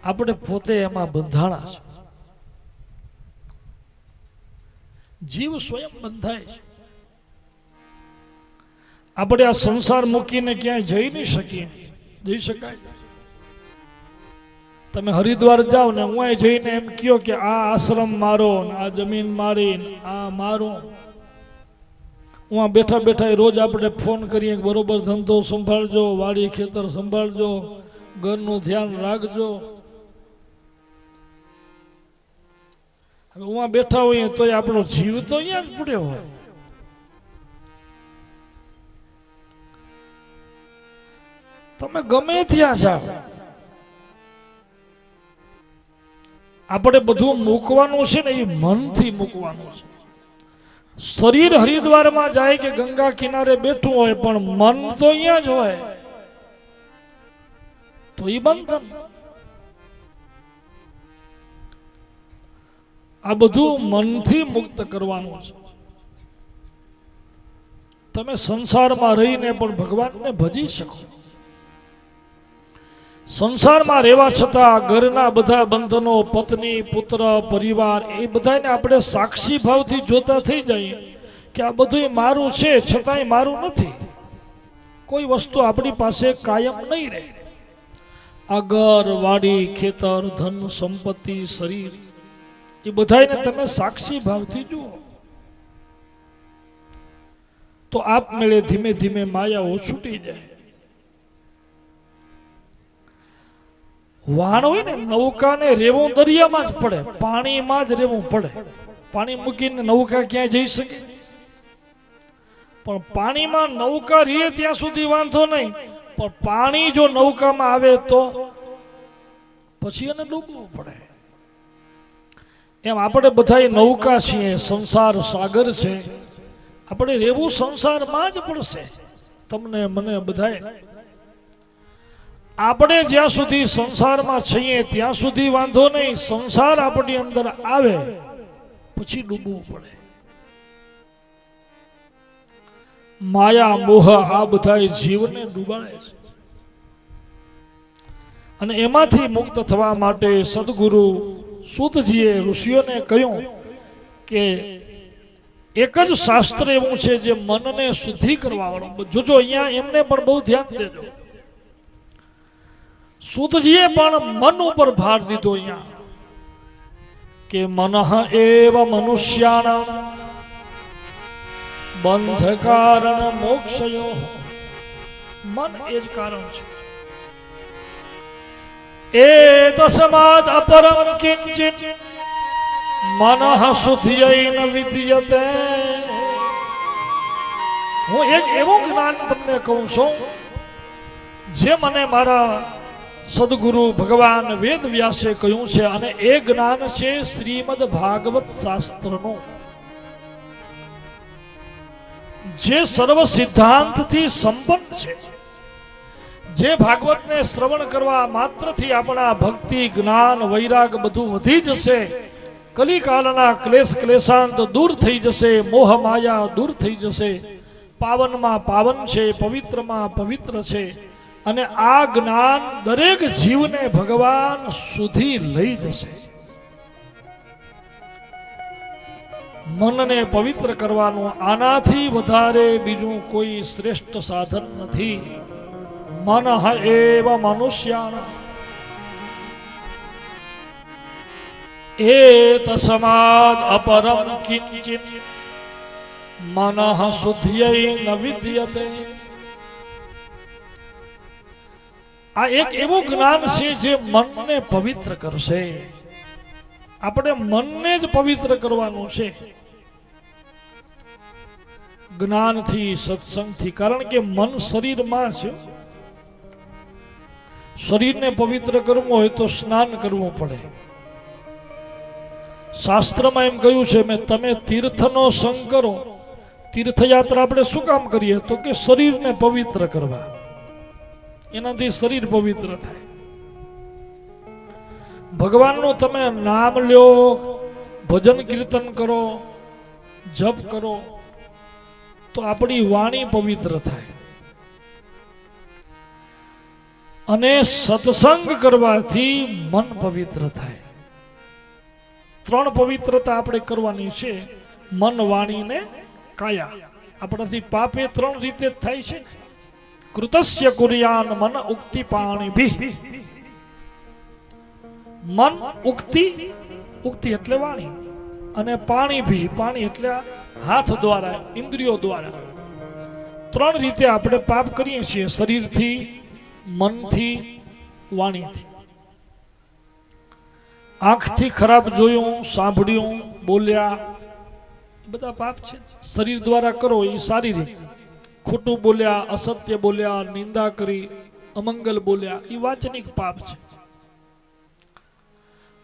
આપણે પોતે એમાં બંધાણા છે. જીવ સ્વયં બંધાય છે. આપણે આ સંસાર મૂકીને ક્યાંય જઈ નહીં શકીએ. જઈ શકાય? તમે હરિદ્વાર જાઓ ને હું જઈને એમ કહો કે આ આશ્રમ મારો, આ જમીન મારી, આ મારો. હું બેઠા બેઠા રોજ આપણે ફોન કરીએ કે બરોબર ધંધો સંભાળજો, વાડી ખેતર સંભાળજો, ઘરનું ધ્યાન રાખજો. હવે હું બેઠા હોઈએ તો આપણો જીવ તો અહીંયા જ પડ્યો હોય. તમે ગમે ત્યાં જાઓ, આપણે બધું મૂકવાનું છે ને એ મનથી મૂકવાનું છે. શરીર હરિદ્વારમાં જાય કે ગંગા કિનારે બેઠું હોય પણ મન તો અહીંયા જ હોય, તો એ બંધન. આ બધું મનથી મુક્ત કરવાનું છે. તમે સંસારમાં રહીને પણ ભગવાનને ભજી શકો. સંસારમાં રહેવા છતાં ઘરના બધા બંધનો, પત્ની, પુત્ર, પરિવાર, એ બધાને આપણે સાક્ષી ભાવથી જોતા થઈ જઈએ કે આ બધું મારું છે, છતાંય મારું નથી. કોઈ વસ્તુ આપણી પાસે કાયમ નહીં રહે. આ ઘર, વાડી, ખેતર, ધન, સંપત્તિ, શરીર, એ બધાને તમે સાક્ષી ભાવથી જુઓ તો આપમેળે ધીમે ધીમે માયાઓ છૂટી જાય. વાણ હોય ને, નૌકાને રેવું દરિયામાં જ પડે, પાણીમાં જ રેવું પડે. પાણી મૂકીને નૌકા ક્યાંય જઈ શકે? પણ પાણીમાં નૌકા રહે ત્યાં સુધી વાંધો નહીં, પણ પાણી જો નૌકામાં આવે તો પછી એને ડૂબવું પડે. એમ આપણે બધા નૌકા છીએ, સંસાર સાગર છે, આપણે રહેવું સંસારમાં જ પડશે. તમને, મને, બધાએ. આપણે જ્યાં સુધી સંસારમાં છીએ ત્યાં સુધી વાંધો નહીં, સંસાર આપણી અંદર આવે પછી ડૂબવું પડે. માયા, મોહ આ બધા જીવને ડૂબાડે છે. અને એમાંથી મુક્ત થવા માટે સદગુરુ સુતજીએ ઋષિઓને કહ્યું કે એક જ શાસ્ત્ર એવું છે જે મનને શુદ્ધિ કરવા વાળું. જોજો અહીંયા એમને પણ બહુ ધ્યાન દેજો. સુતજીએ પણ મન ઉપર ભાર દીધો અહીંયા કે મનઃ એવ મનુષ્યાણામ બંધ કારણ મોક્ષયો. મન એ જ કારણ છે. એ તસ્માદ અપરમ કિંચિત મનઃ શુદ્ધયૈન વિદ્યતે. હું એક એવું જ્ઞાન તમને કહું છું જે મને મારા સદગુરુ ભગવાન વેદ વ્યાસે કહ્યું છે, અને એ જ્ઞાન છે શ્રીમદ ભાગવત શાસ્ત્રનું. જે સર્વ સિદ્ધાંતથી સંપન્ન છે, જે ભાગવતને શ્રવણ કરવા માત્રથી આપણા ભક્તિ જ્ઞાન વૈરાગ બધું વધી જશે, કલિકાલના ક્લેશ ક્લેશાંત દૂર થઈ જશે, મોહ માયા દૂર થઈ જશે, પાવનમાં પાવન છે, પવિત્રમાં પવિત્ર છે, અને આ જ્ઞાન દરેક જીવને ભગવાન સુધી લઈ જશે. મનને પવિત્ર કરવાનું આનાથી વધારે બીજું કોઈ શ્રેષ્ઠ સાધન નથી. મન એવ મનુષ્યાના એતસ્માદ અપરમ કિંચિત મનઃ શુદ્ધ્યૈ ન વિદ્યતે. આ એક એવું જ્ઞાન છે જે મનને પવિત્ર કરશે. આપણે મનને જ પવિત્ર કરવાનું છે જ્ઞાનથી, સત્સંગથી. કારણ કે મન શરીરમાં છે. શરીરને પવિત્ર કરવું હોય તો સ્નાન કરવું પડે. શાસ્ત્રમાં એમ કહ્યું છે મેં તમે તીર્થનો સંગ કરો. તીર્થયાત્રા આપણે શું કામ કરીએ? તો કે શરીરને પવિત્ર કરવા. એનાથી શરીર પવિત્ર થાય. ભગવાનનું તમે નામ લ્યો, ભજન કીર્તન કરો, જપ કરો તો આપણી વાણી પવિત્ર થાય. અને સત્સંગ કરવાથી મન પવિત્ર થાય. ત્રણ પવિત્રતા આપણે કરવાની છે: મન, વાણી ને કાયા. આપણાથી પાપ એ ત્રણ રીતે જ થાય છે. કૃતસ્ય કુર્યાન મન ઉક્તિ પાણીભિ. મન ઉક્તિ, ઉક્તિ એટલે વાણી, અને પાણીભિ, પાણી એટલે હાથ દ્વારા, ઇન્દ્રિયો દ્વારા. ત્રણ રીતે આપણે પાપ કરીએ છીએ: શરીરથી, મનથી, વાણીથી. આંખથી ખરાબ જોયું, સાંભળ્યું, બોલ્યા, બધા પાપ છે. શરીર દ્વારા કરો એ શારીરિક. ખોટું બોલ્યા, અસત્ય બોલ્યા, નિંદા કરી, અમંગલ બોલ્યા, એ વાચનિક પાપ છે.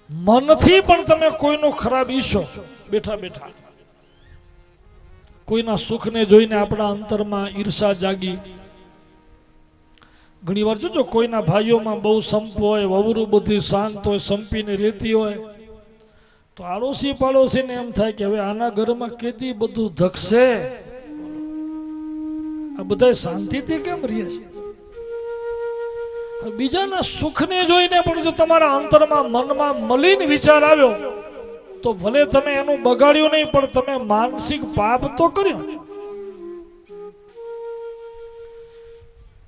મનથી પણ તમે કોઈનું ખરાબ ઈચ્છો, બેઠા બેઠા કોઈના સુખને જોઈને આપણા અંતરમાં ઈર્ષા જાગી. ઘણી વાર જોજો કોઈના ભાઈઓમાં બહુ સંપ હોય, વવરું બધી શાંત હોય, સંપીને રહેતી હોય, તો આડોશી પાડોશીને એમ થાય કે હવે આના ઘરમાં કેદી બધું ધકશે, આ બધા શાંતિથી કેમ રહે છે. બીજાના સુખને જોઈને પણ જો તમારા અંતરમાં, મનમાં મલિન વિચાર આવ્યો તો ભલે તમે એનું બગાડ્યું નહીં, પણ તમે માનસિક પાપ તો કર્યો.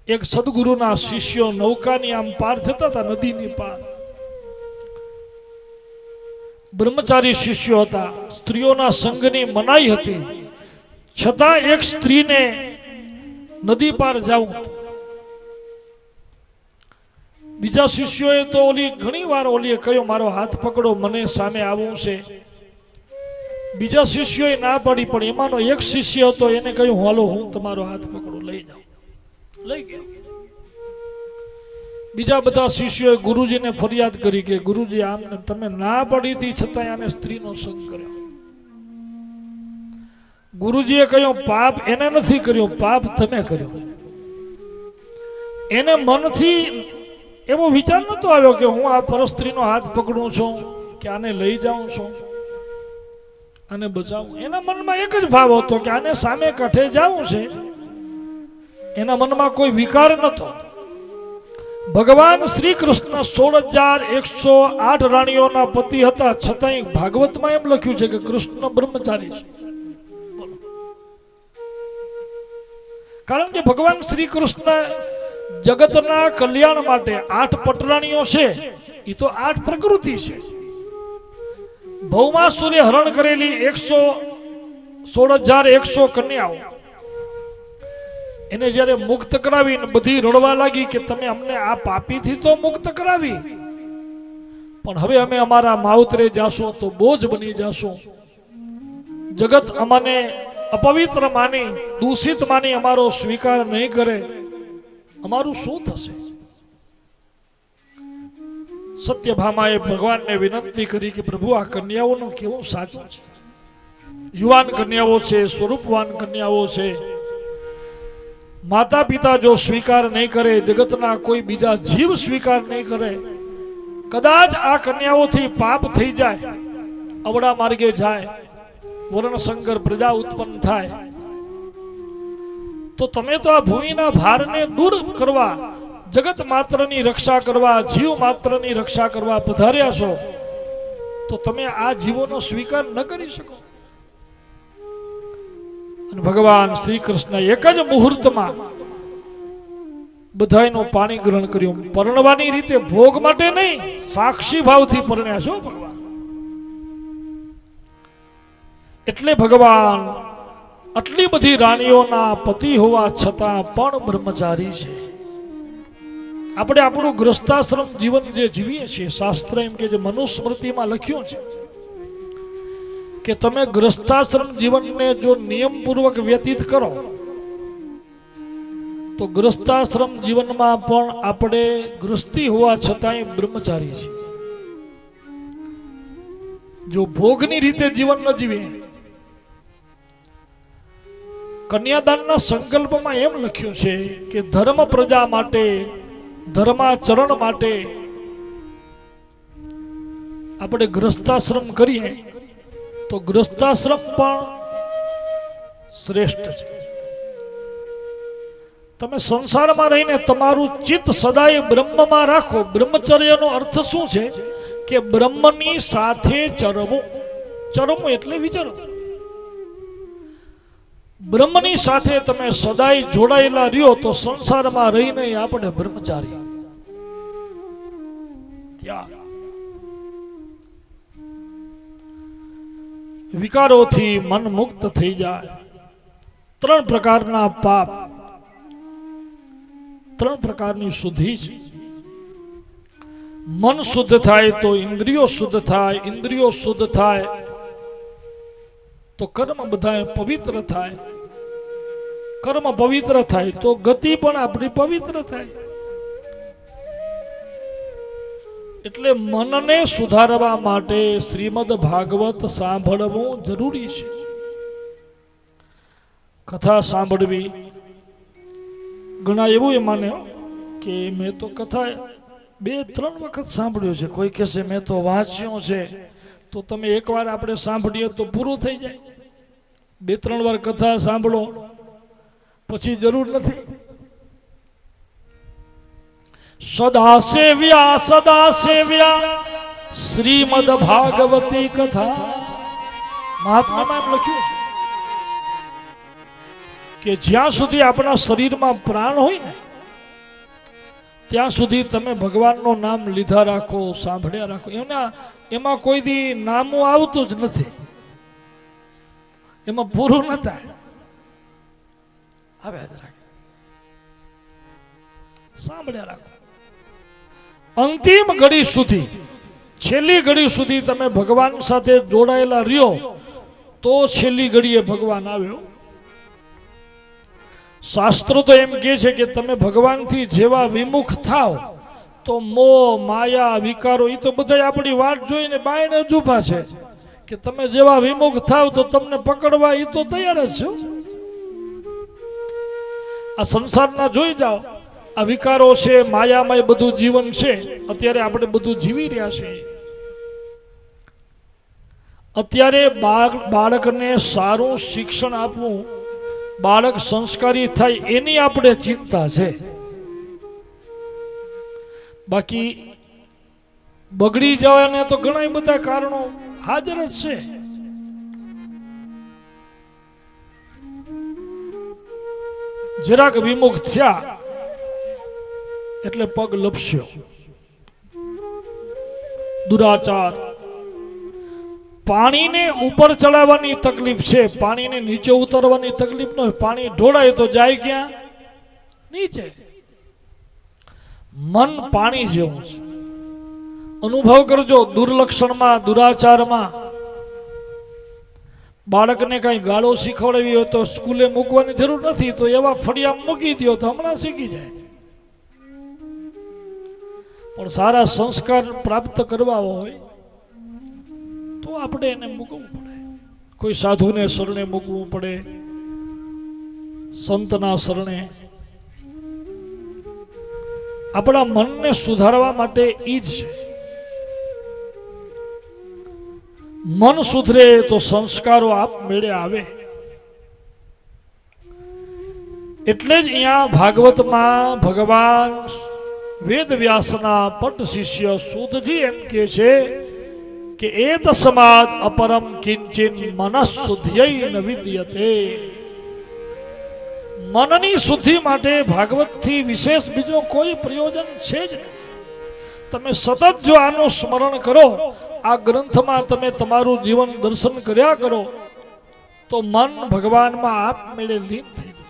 એક સદગુરુના શિષ્યો નૌકાની આમ પાર થતા હતા, નદીની પાર. બ્રહ્મચારી શિષ્યો હતા, સ્ત્રીઓના સંગની મનાઈ હતી, છતાં એક સ્ત્રીને નદી પાર જવું. બીજા શિષ્યોએ તો ઘણી વાર ઓલીએ કહ્યું મારો હાથ પકડો, મને સામે આવવું છે. બીજા શિષ્યોએ ના પાડી, પણ એમાંનો એક શિષ્ય હતો, એને કહ્યું હાલો હું તમારો હાથ પકડું, લઈ જાઉં. લઈ ગયો. બીજા બધા શિષ્યોએ ગુરુજીને ફરિયાદ કરી કે ગુરુજી આમને તમે ના પડી હતી છતાં આને સ્ત્રીનો સંગ કર્યો. ગુરુજીએ કહ્યું પાપ એને નથી કર્યો, પાપ તમે કર્યો. એને મનથી એવો વિચાર નતો આવ્યો કે હું આ પરસ્ત્રીનો હાથ પકડું છું, કે આને લઈ જાઉં છું, આને બચાવું. એના મનમાં એક જ ભાવ હતો કે આને સામે કાંઠે જવું છે. એના મનમાં કોઈ વિકાર નતો. ભગવાન શ્રી કૃષ્ણ 16,108 રાણીઓના પતિ હતા, છતાંય ભાગવતમાં એમ લખ્યું છે કે કૃષ્ણ બ્રહ્મચારી છે. કારણ કે ભગવાન શ્રી કૃષ્ણ જગતના કલ્યાણ માટે 8 પટરાણીઓ છે, એ તો 8 પ્રકૃતિ છે. ભૌમાસુરે હરણ કરેલી 16,100 કન્યાઓ એને જ્યારે મુક્ત કરાવીને બધી રડવા લાગી કે તમે અમને આ પાપીથી તો મુક્ત કરાવી, પણ હવે અમે અમારા માવતરે જાશું તો બોજ બની જાશું. જગત અમને અપવિત્ર માની, દૂષિત માની અમારો સ્વીકાર નહીં કરે, અમારું શું થશે? સત્યભામાએ ભગવાનને વિનંતી કરી કે પ્રભુ આ કન્યાઓનું કેવું સાચું છે. યુવાન કન્યાઓ છે, સ્વરૂપવાન કન્યાઓ છે. માતા પિતા જો સ્વીકાર નહીં કરે, જગતના કોઈ બીજા જીવ સ્વીકાર નહીં કરે, કદાચ આ કન્યાઓથી પાપ થઈ જાય, અવળા માર્ગે જાય, વર્ણસંકર પ્રજા ઉત્પન્ન થાય, તો તમે તો આ ભૂમિના ભારને દૂર કરવા, જગત માત્રની રક્ષા કરવા, જીવ માત્રની રક્ષા કરવા પધાર્યા છો, તો તમે આ જીવોનો સ્વીકાર ન કરી શકો. અને ભગવાન શ્રી કૃષ્ણ એક જ મુહૂર્તમાં બધાયનું પાણી ગ્રહણ કર્યું. પરણવાની રીતે ભોગ માટે નહીં, સાક્ષી ભાવથી પરણ્યા છો ભગવાન. એટલે ભગવાન આટલી બધી રાણીઓના પતિ હોવા છતાં પણ બ્રહ્મચારી છે. આપણે આપણું ગૃહસ્થાશ્રમ જીવન જે જીવીએ છીએ, શાસ્ત્ર એમ કે જે મનુસ્મૃતિમાં લખ્યું છે કે તમે ગૃહસ્થાશ્રમ જીવનને જો નિયમપૂર્વક વ્યતીત કરો તો ગૃહસ્થાશ્રમ જીવનમાં પણ આપણે ગૃહસ્થી હોવા છતાંય બ્રહ્મચારી છીએ. જો ભોગની રીતે જીવન ન જીવીએ. કન્યાદાનના સંકલ્પમાં એમ લખ્યું છે કે ધર્મ પ્રજા માટે, ધર્માચરણ માટે આપણે ગૃહસ્થાશ્રમ કરીએ તો ગૃહસ્થાશ્રમ પણ શ્રેષ્ઠ છે. તમે સંસારમાં રહીને તમારું ચિત્ત સદાય બ્રહ્મમાં રાખો. બ્રહ્મચર્યનો અર્થ શું છે કે બ્રહ્મની સાથે ચરવું. ચરવું એટલે વિચારવું. બ્રહ્મની સાથે તમે સદાય જોડાયેલા રહ્યો તો સંસારમાં રહીને આપણે બ્રહ્મચારી. વિકારોથી મન મુક્ત થઈ જાય. 3 પ્રકારના પાપ, 3 પ્રકારની શુદ્ધિ છે. મન શુદ્ધ થાય તો ઇન્દ્રિયો શુદ્ધ થાય, ઇન્દ્રિયો શુદ્ધ થાય તો કર્મ બધા પવિત્ર થાય, કર્મ પવિત્ર થાય તો ગતિ પણ આપણી પવિત્ર થાય. એટલે મનને સુધારવા માટે શ્રીમદ ભાગવત સાંભળવું જરૂરી છે. કથા સાંભળવી. ઘણા એવું એ માને કે મેં તો કથા 2-3 વખત સાંભળ્યું છે. કોઈ કહેશે મેં તો વાંચ્યું છે. તો તમે એકવાર આપણે સાંભળીએ તો પૂરું થઈ જાય. 2-3 વાર કથા સાંભળો પછી જરૂર નથી. સદા સેવ્યા શ્રીમદ ભાગવતી કથા. મહાત્મામાં એમ લખ્યું છે કે જ્યાં સુધી આપણા શરીરમાં પ્રાણ હોય ને ત્યાં સુધી તમે ભગવાનનું નામ લીધા રાખો, સાંભળ્યા રાખો. એમાં કોઈ દી નામું આવતું જ નથી, એમાં પૂરું ન થાય. હવે સાંભળ્યા રાખો. અંતિમ ઘડી સુધી, છેલ્લી ઘડી સુધી તમે ભગવાન સાથે જોડાયેલા રહ્યો તો છેલ્લી ઘડીએ ભગવાન આવ્યો. શાસ્ત્રો તો એમ કહે છે કે તમે ભગવાનથી જેવા વિમુખ થાવ તો મોહ, માયા, વિકારો એ તો બધા આપણી વાટ જોઈને બાયને જ ઊભા છે કે તમે જેવા વિમુખ થાવ તો તમને પકડવા એ તો તૈયાર જ છો. આ સંસારના જોઈ જાઓ, આ વિકારો છે, માયામય બધું જીવન છે. અત્યારે આપણે બધું જીવી રહ્યા છીએ. અત્યારે બાળકને સારું શિક્ષણ આપવું, બાળક સંસ્કારી થાય એની આપણે ચિંતા છે. બાકી બગડી જવાને તો ઘણા બધા કારણો હાજર જ છે. જરાક વિમુખ થયા એટલે પગ લપસ્યો. દુરાચાર. પાણીને ઉપર ચડાવવાની તકલીફ છે, પાણીને નીચે ઉતારવાની તકલીફ ન હોય. પાણી ઢોળાય તો જાય ક્યાં? નીચે. મન પાણી જેવું છે. અનુભવ કરજો. દુર્લક્ષણમાં, દુરાચારમાં બાળકને કઈ ગાળો શીખવાડવી હોય તો સ્કૂલે મૂકવાની જરૂર નથી, તો એવા ફળિયા મૂકી દો તો હમણાં શીખી જાય. પણ સારા સંસ્કાર પ્રાપ્ત કરવા હોય તો આપણે એને મૂકવું પડે. કોઈ સાધુને શરણે મૂકવું પડે, સંતના શરણે. આપણા મનને સુધારવા માટે ઈ જ છે. મન સુધરે તો સંસ્કારો આપમેળે આવે. એટલે જ અહીંયા ભાગવતમાં ભગવાન વેદવ્યાસના પટ શિષ્ય સૂતજી એમ કહે છે કે એ તસ્માદ અપરમ કિંચિન મનઃશુદ્ધ્યૈ ન વિદ્યતે. મનની શુદ્ધિ માટે ભાગવતથી વિશેષ બીજો કોઈ પ્રયોજન છે જ નહીં. તમે સતત જો આનું સ્મરણ કરો, આ ગ્રંથમાં તમે તમારું જીવન દર્શન કર્યા કરો, તો મન ભગવાનમાં આપમેળે લીન થઈ જશે.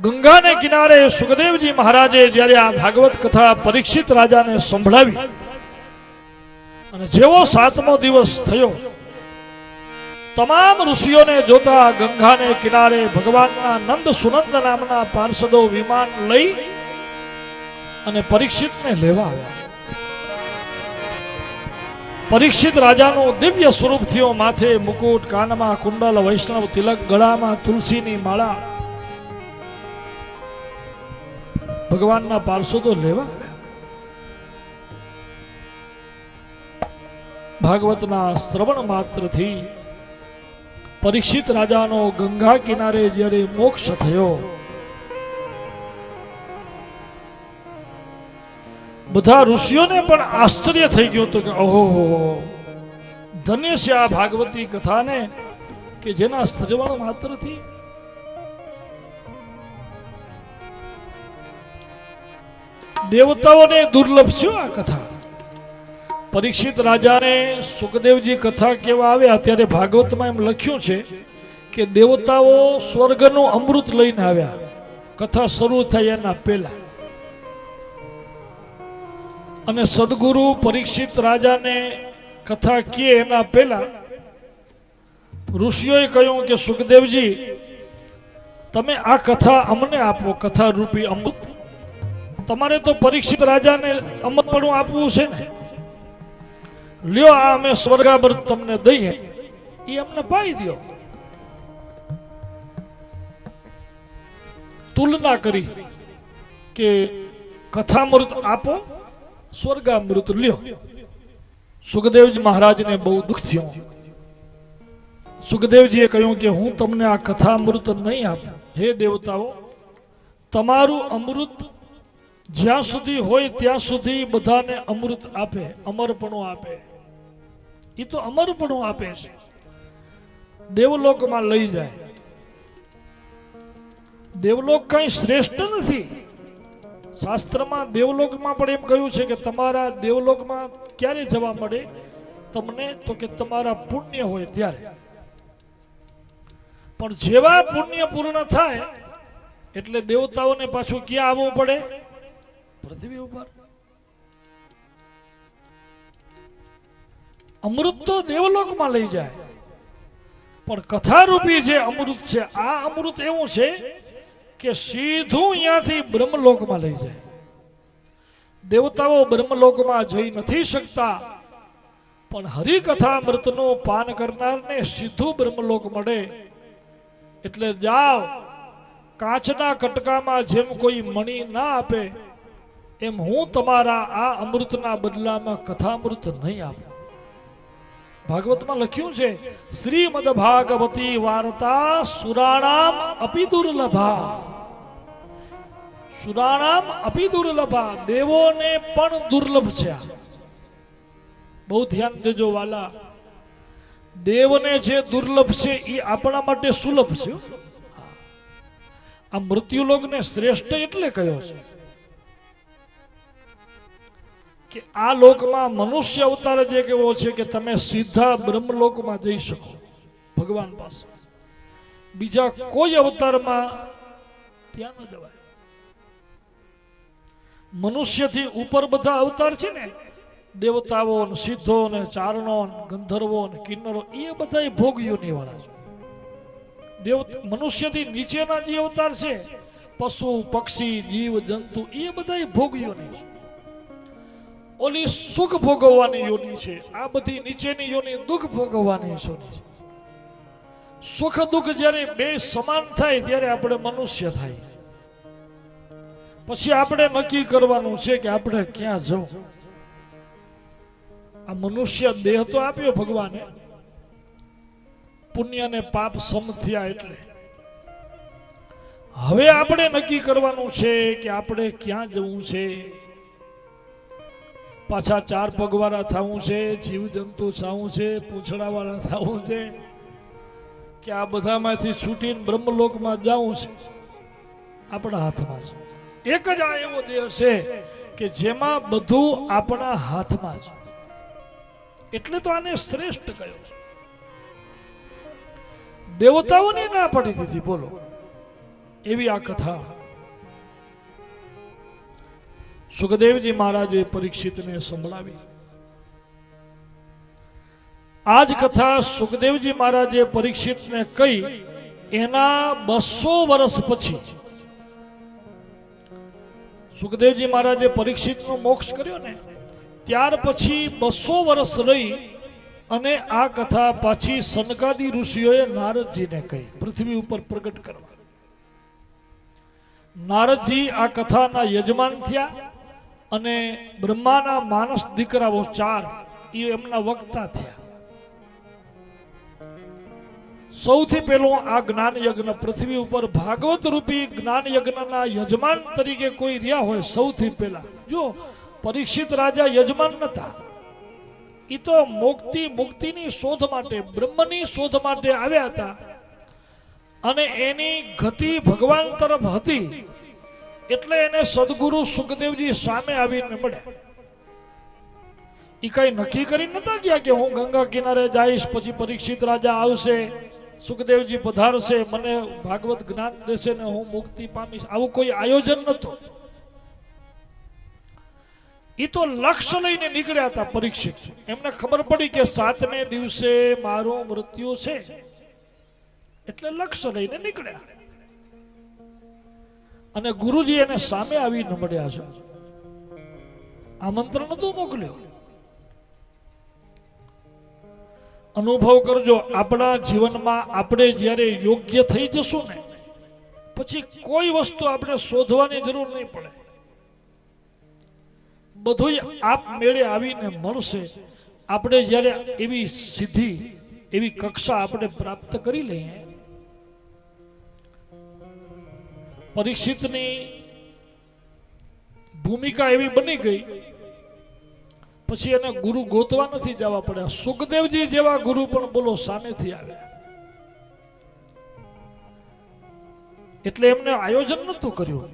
ગંગાને કિનારે સુખદેવજી મહારાજે જ્યારે આ ભાગવત કથા પરીક્ષિત રાજાને સંભળાવી અને જેવો 7મો દિવસ થયો, તમામ ઋષિઓને જોતા ગંગાને કિનારે ભગવાનના નંદ સુનંદ નામના પાર્ષદો વિમાન લઈ અને પરીક્ષિતને લેવા આવ્યા. પરીક્ષિત રાજાનું દિવ્ય સ્વરૂપ થયો. માથે મુકુટ, કાનમાં કુંડલ, વૈષ્ણવ તિલક, ગળામાં તુલસીની માળા. ભગવાનના પાર્ષદો લેવા આવ્યા. ભાગવતના શ્રવણ માત્રથી પરીક્ષિત રાજાનો ગંગા કિનારે જ્યારે મોક્ષ થયો, બધા ઋષિઓને પણ આશ્ચર્ય થઈ ગયું હતું કે ઓહો, ધન્ય છે આ ભાગવતી કથાને કે જેના શ્રવણ માત્રથી દેવતાઓને દુર્લભ છે આ કથા. પરીક્ષિત રાજાને સુખદેવજી કથા કેવા આવ્યા ત્યારે ભાગવતમાં એમ લખ્યું છે કે દેવતાઓ સ્વર્ગનું અમૃત લઈને આવ્યા કથા શરૂ થઈ એના પહેલા. અને સદગુરુ પરીક્ષિત રાજાને કથા કહે એના પહેલા ઋષિઓએ કહ્યું કે સુખદેવજી, તમે આ કથા અમને આપો, કથા રૂપી અમૃત. તમારે તો પરીક્ષિત રાજાને અમૃતપણું આપવું છે ને, લ્યો આ અમે સ્વર્ગામૃત તમને દઈએ, એ અમને પાઈ દો. તુલના કરી કે કથામૃત આપો, સ્વર્ગામૃત લ્યો. સુખદેવજી મહારાજને બહુ દુઃખ થયું. સુખદેવજીએ કહ્યું કે હું તમને આ કથામૃત નહીં આપું. હે દેવતાઓ, તમારું અમૃત જ્યાં સુધી હોય ત્યાં સુધી બધાને અમૃત આપે, અમરપણું આપે. એ તો અમરપણું આપે છે, દેવલોકમાં લઈ જાય. દેવલોક કઈ શ્રેષ્ઠ નથી. શાસ્ત્રમાં દેવલોકમાં પણ એમ કહ્યું છે કે તમારા દેવલોકમાં ક્યારે જવા મળે તમને, તો કે તમારા પુણ્ય હોય ત્યારે. પણ જેવા પુણ્ય પૂર્ણ થાય એટલે દેવતાઓને પાછું ક્યાં આવવું પડે? પૃથ્વી ઉપર. અમૃત તો દેવલોકમાં લઈ જાય, પણ કથારૂપી જે અમૃત છે, આ અમૃત એવું છે કે સીધું અહીંયાથી બ્રહ્મલોકમાં લઈ જાય. દેવતાઓ બ્રહ્મલોકમાં જઈ નથી શકતા, પણ હરિકથામૃતનું પાન કરનારને સીધું બ્રહ્મલોક મળે. એટલે જાઓ, કાચના કટકામાં જેમ કોઈ મણી ના આપે એમ હું તમારા આ અમૃતના બદલામાં કથામૃત નહીં આપું. ભાગવતમાં લખ્યું છે, શ્રીમદ ભાગવતી વાર્તા સુરાણામ અપી દુર્લભા. સુરાણામ અપી દુર્લભા, દેવોને પણ દુર્લભ છે. બહુ ધ્યાન દેજો વાલા, દેવને જે દુર્લભ છે એ આપણા માટે સુલભ છે. આ મૃત્યુલોકને શ્રેષ્ઠ એટલે કયો છે કે આ લોકમાં મનુષ્ય અવતાર જે કેવો છે કે તમે સીધા બ્રહ્મલોકમાં જઈ શકો ભગવાન પાસે. બીજા કોઈ અવતારમાં ત્યાં ન જવાય. મનુષ્યથી ઉપર બધા અવતાર છે ને, દેવતાઓ, સિદ્ધો, ને ચારણો, ગંધર્વો, ને કિન્નરો, એ બધા ભોગયોની વાળા છે. મનુષ્યથી નીચેના જે અવતાર છે, પશુ, પક્ષી, જીવ, જંતુ, એ બધા ભોગયોની છે. ઓલી સુખ ભોગવવાની યોનિ છે, આ બધી નીચેની યોનિ દુઃખ ભોગવવાની યોનિ છે. સુખ દુઃખ જ્યારે બે સમાન થાય ત્યારે આપણે મનુષ્ય થાય. પછી આપણે નક્કી કરવાનું છે કે આપણે ક્યાં જવું. આ મનુષ્ય દેહ તો આપ્યો ભગવાને, પુણ્ય ને પાપ સમ થયા એટલે હવે આપણે નક્કી કરવાનું છે કે આપણે ક્યાં જવું છે. પાછા ચાર પગવાળા થવું છે, જીવ જંતુ થવું છે, પૂંછડાવાળા થવું છે, કે આ બધામાંથી છૂટીને બ્રહ્મલોકમાં જવું છે. આપણા હાથમાં છે. એક જ આ એવો દેહ છે કે જેમાં બધું આપણા હાથમાં છે. એટલે તો આને શ્રેષ્ઠ કહ્યો છે. દેવતાઓને ના પડી દીધી, બોલો, એવી આ કથા સુખદેવજી મહારાજે પરીક્ષિતને સંભળાવી. આ જ કથા સુખદેવજી મહારાજે પરીક્ષિતને કહી એના 200 વર્ષ પછી સુખદેવજી મહારાજે પરીક્ષિતનો મોક્ષ કર્યો ને ત્યાર પછી 200 વર્ષ રહી અને આ કથા પાછી સનકાદી ઋષિઓએ નારદજીને કહી, પૃથ્વી ઉપર પ્રગટ કરવા. નારદજી આ કથાના યજમાન થયા અને બ્રહ્માના માનસ દીકરાઓ 4 એ એમના વક્તા થયા. સૌથી પહેલો આ જ્ઞાન યજ્ઞ પૃથ્વી ઉપર ભાગવત રૂપી જ્ઞાન યજ્ઞના યજમાન તરીકે કોઈ રહ્યા હોય સૌથી પહેલા, જો પરીક્ષિત રાજા યજમાન નતા, એ તો મુક્તિની શોધ માટે, બ્રહ્મની શોધ માટે આવ્યા હતા અને એની ગતિ ભગવાન તરફ હતી એટલે એને સદગુરુ સુખદેવજી સામે આવીને મળ્યા. એ કઈ નક્કી કરી નતા ગયા કે હું ગંગા કિનારે જઈશ, પછી પરીક્ષિત રાજા આવશે, સુખદેવજી પધારશે, મને ભાગવત જ્ઞાન દેશે ને હું મુક્તિ પામીશ. આવું કોઈ આયોજન નહોતું. એ તો લક્ષ્ય લઈને નીકળ્યા હતા પરીક્ષિત. એમને ખબર પડી કે 7મે દિવસે મારું મૃત્યુ છે એટલે લક્ષ્ય લઈને નીકળ્યા. અને ગુરુજી એને સામે આવીને મળ્યા છે. આમંત્રણ નતું મોકલ્યું. અનુભવ કરજો, આપણા જીવનમાં આપણે જ્યારે યોગ્ય થઈ જશું ને પછી કોઈ વસ્તુ આપણે શોધવાની જરૂર નહીં પડે. બધું આપ મેળે આવીને મળશે. આપણે જ્યારે એવી સિદ્ધિ, એવી કક્ષા આપણે પ્રાપ્ત કરી લઈએ. પરીક્ષિતની ભૂમિકા એવી બની ગઈ, પછી એને ગુરુ ગોતવા નથી જવા પડ્યા. સુખદેવજી જેવા ગુરુ પણ બોલો સામેથી આવ્યા. એટલે એમને આયોજન નતું કર્યું,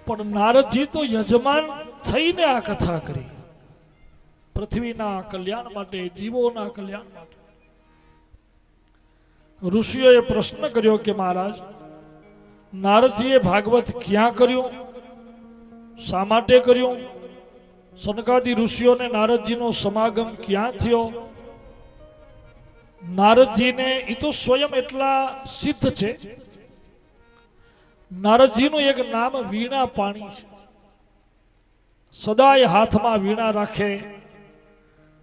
પણ નારદજી તો યજમાન થઈને આ કથા કરી, પૃથ્વીના કલ્યાણ માટે, જીવોના કલ્યાણ માટે. ઋષિઓએ પ્રશ્ન કર્યો કે મહારાજ, નારદજીએ ભાગવત ક્યાં કર્યું, શા માટે કર્યું? સનકાદી ઋષિઓને નારદજીનો સમાગમ ક્યાં થયો? નારદજીને એ તો સ્વયં એટલા સિદ્ધ છે. નારદજીનું એક નામ વીણા પાણી છે. સદાય હાથમાં વીણા રાખે,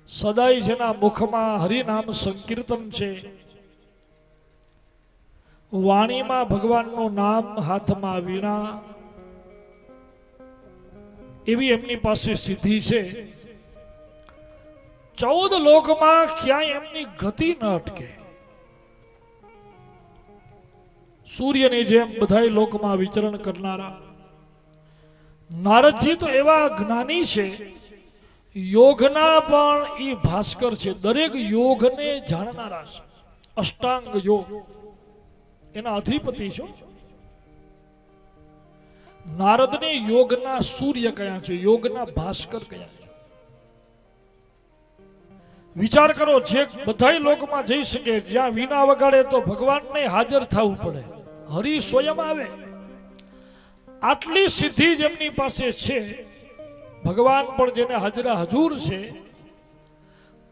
સદાય જેના મુખમાં હરિનામ સંકીર્તન છે, વાણીમાં ભગવાનનું નામ, હાથમાં વીણા, એવી એમની પાસે સિદ્ધિ છે. 14 લોકમાં ક્યાંય એમની ગતિ ન અટકે. સૂર્યની જેમ બધા લોકમાં વિચરણ કરનારા નારદજી તો એવા જ્ઞાની છે, યોગના પણ એ ભાસ્કર છે. દરેક યોગને જાણનારા છે. અષ્ટાંગ યોગ એના અધિપતિ છો. નારદને યોગના સૂર્ય કયા છે, યોગના ભાસ્કર કયા છે. વિચાર કરો, જે બધા લોકમાં જઈ શકે, જ્યાં વીણા વગાડે તો ભગવાનને હાજર થવું પડે, હરિ સ્વયં આવે. આટલી સિદ્ધિ જેમની પાસે છે, ભગવાન પણ જેને હાજરા હજુર છે,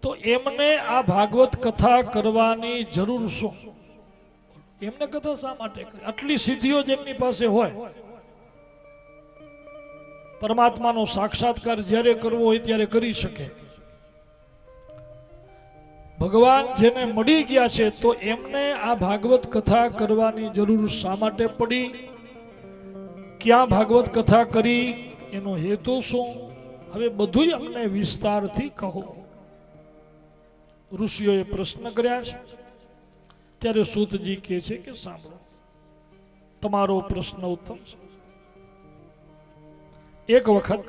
તો એમને આ ભાગવત કથા કરવાની જરૂર શું? એમને કથા શા માટે કરી? આટલી સિદ્ધિઓ જેમની પાસે હોય પરમાત્માનો સાક્ષાત્કાર જ્યારે કરવો હોય ત્યારે કરી શકે. ભગવાન જેને મળી ગયા છે તો એમને આ ભાગવત કથા કરવાની જરૂર શા માટે પડી? ક્યાં ભાગવત કથા કરી? એનો હેતુ શું? હવે બધું અમને વિસ્તારથી કહો. ઋષિઓએ પ્રશ્ન કર્યા છે. ત્યારે સૂતજી કહે છે કે સાંભળો, તમારો પ્રશ્ન ઉત્તમ છે. એક વખત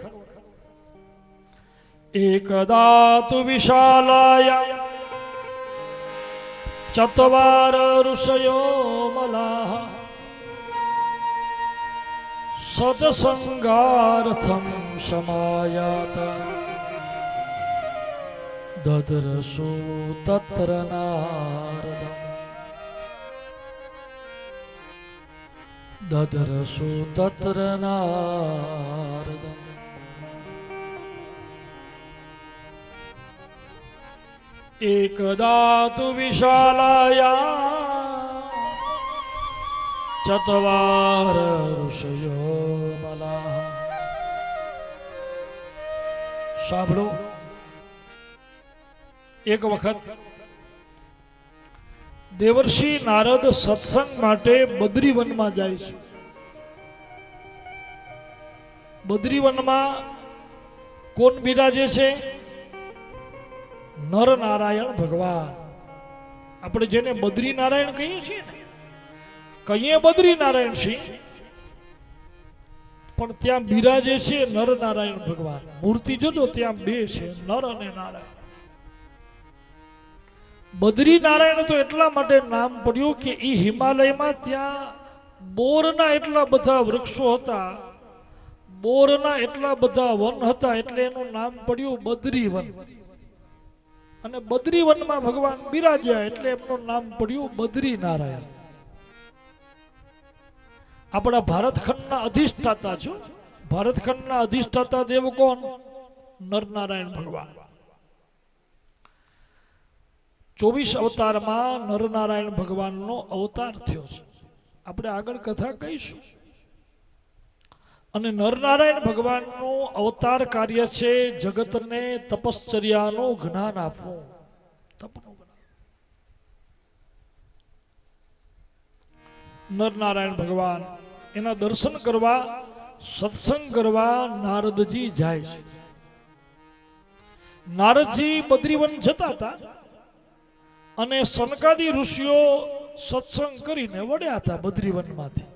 એકદા તુ વિશાલાયા ચત્વાર ઋષયો મલાહ સત્સંગાર્થમ સમાયાત દદરસુ તત્ર નારદમ દદરસુ તત્ર નારદમ. એકદા તુ વિશાલાયા ચત્વાર ઋષયો મલાહ. સાંભળો, એક વખત દેવર્ષિ નારદ સત્સંગ માટે બદ્રીવનમાં જાય છે. બદ્રીવનમાં કોણ બિરાજે છે? નર નારાયણ ભગવાન. આપણે જેને બદ્રી નારાયણ કહીએ છીએ ને, કહીએ બદ્રી નારાયણ સિંહ, પણ ત્યાં બિરાજે છે નર નારાયણ ભગવાન. મૂર્તિ જોજો, ત્યાં બે છે, નર અને નારાયણ. બદ્રી નારાયણ તો એટલા માટે નામ પડ્યું કે એ હિમાલયમાં ત્યાં બોરના એટલા બધા વૃક્ષો હતા, બોરના એટલા બધા વન હતા, એટલે એનું નામ પડ્યું બદ્રીવન. અને બદ્રીવનમાં ભગવાન બિરાજ્યા એટલે એમનું નામ પડ્યું બદ્રી નારાયણ. આપણા ભારતખંડના અધિષ્ઠાતા છો. ભારતખંડના અધિષ્ઠાતા દેવ કોણ? નરનારાયણ ભગવાન. 24 અવતારમાં નરનારાયણ ભગવાનનો અવતાર થયો છે. આપણે આગળ કથા કહીશું. અને નરનારાયણ ભગવાનનું અવતાર કાર્ય છે જગતને તપશ્ચર્યાનું જ્ઞાન આપવું. તપનું જ્ઞાન. નરનારાયણ ભગવાન એના દર્શન કરવા, સત્સંગ કરવા નારદજી જાય છે. નારદજી બદ્રીવન જતા હતા અને સનકાદી ઋષિઓ સત્સંગ કરીને વળ્યા હતા બદ્રીવનમાંથી.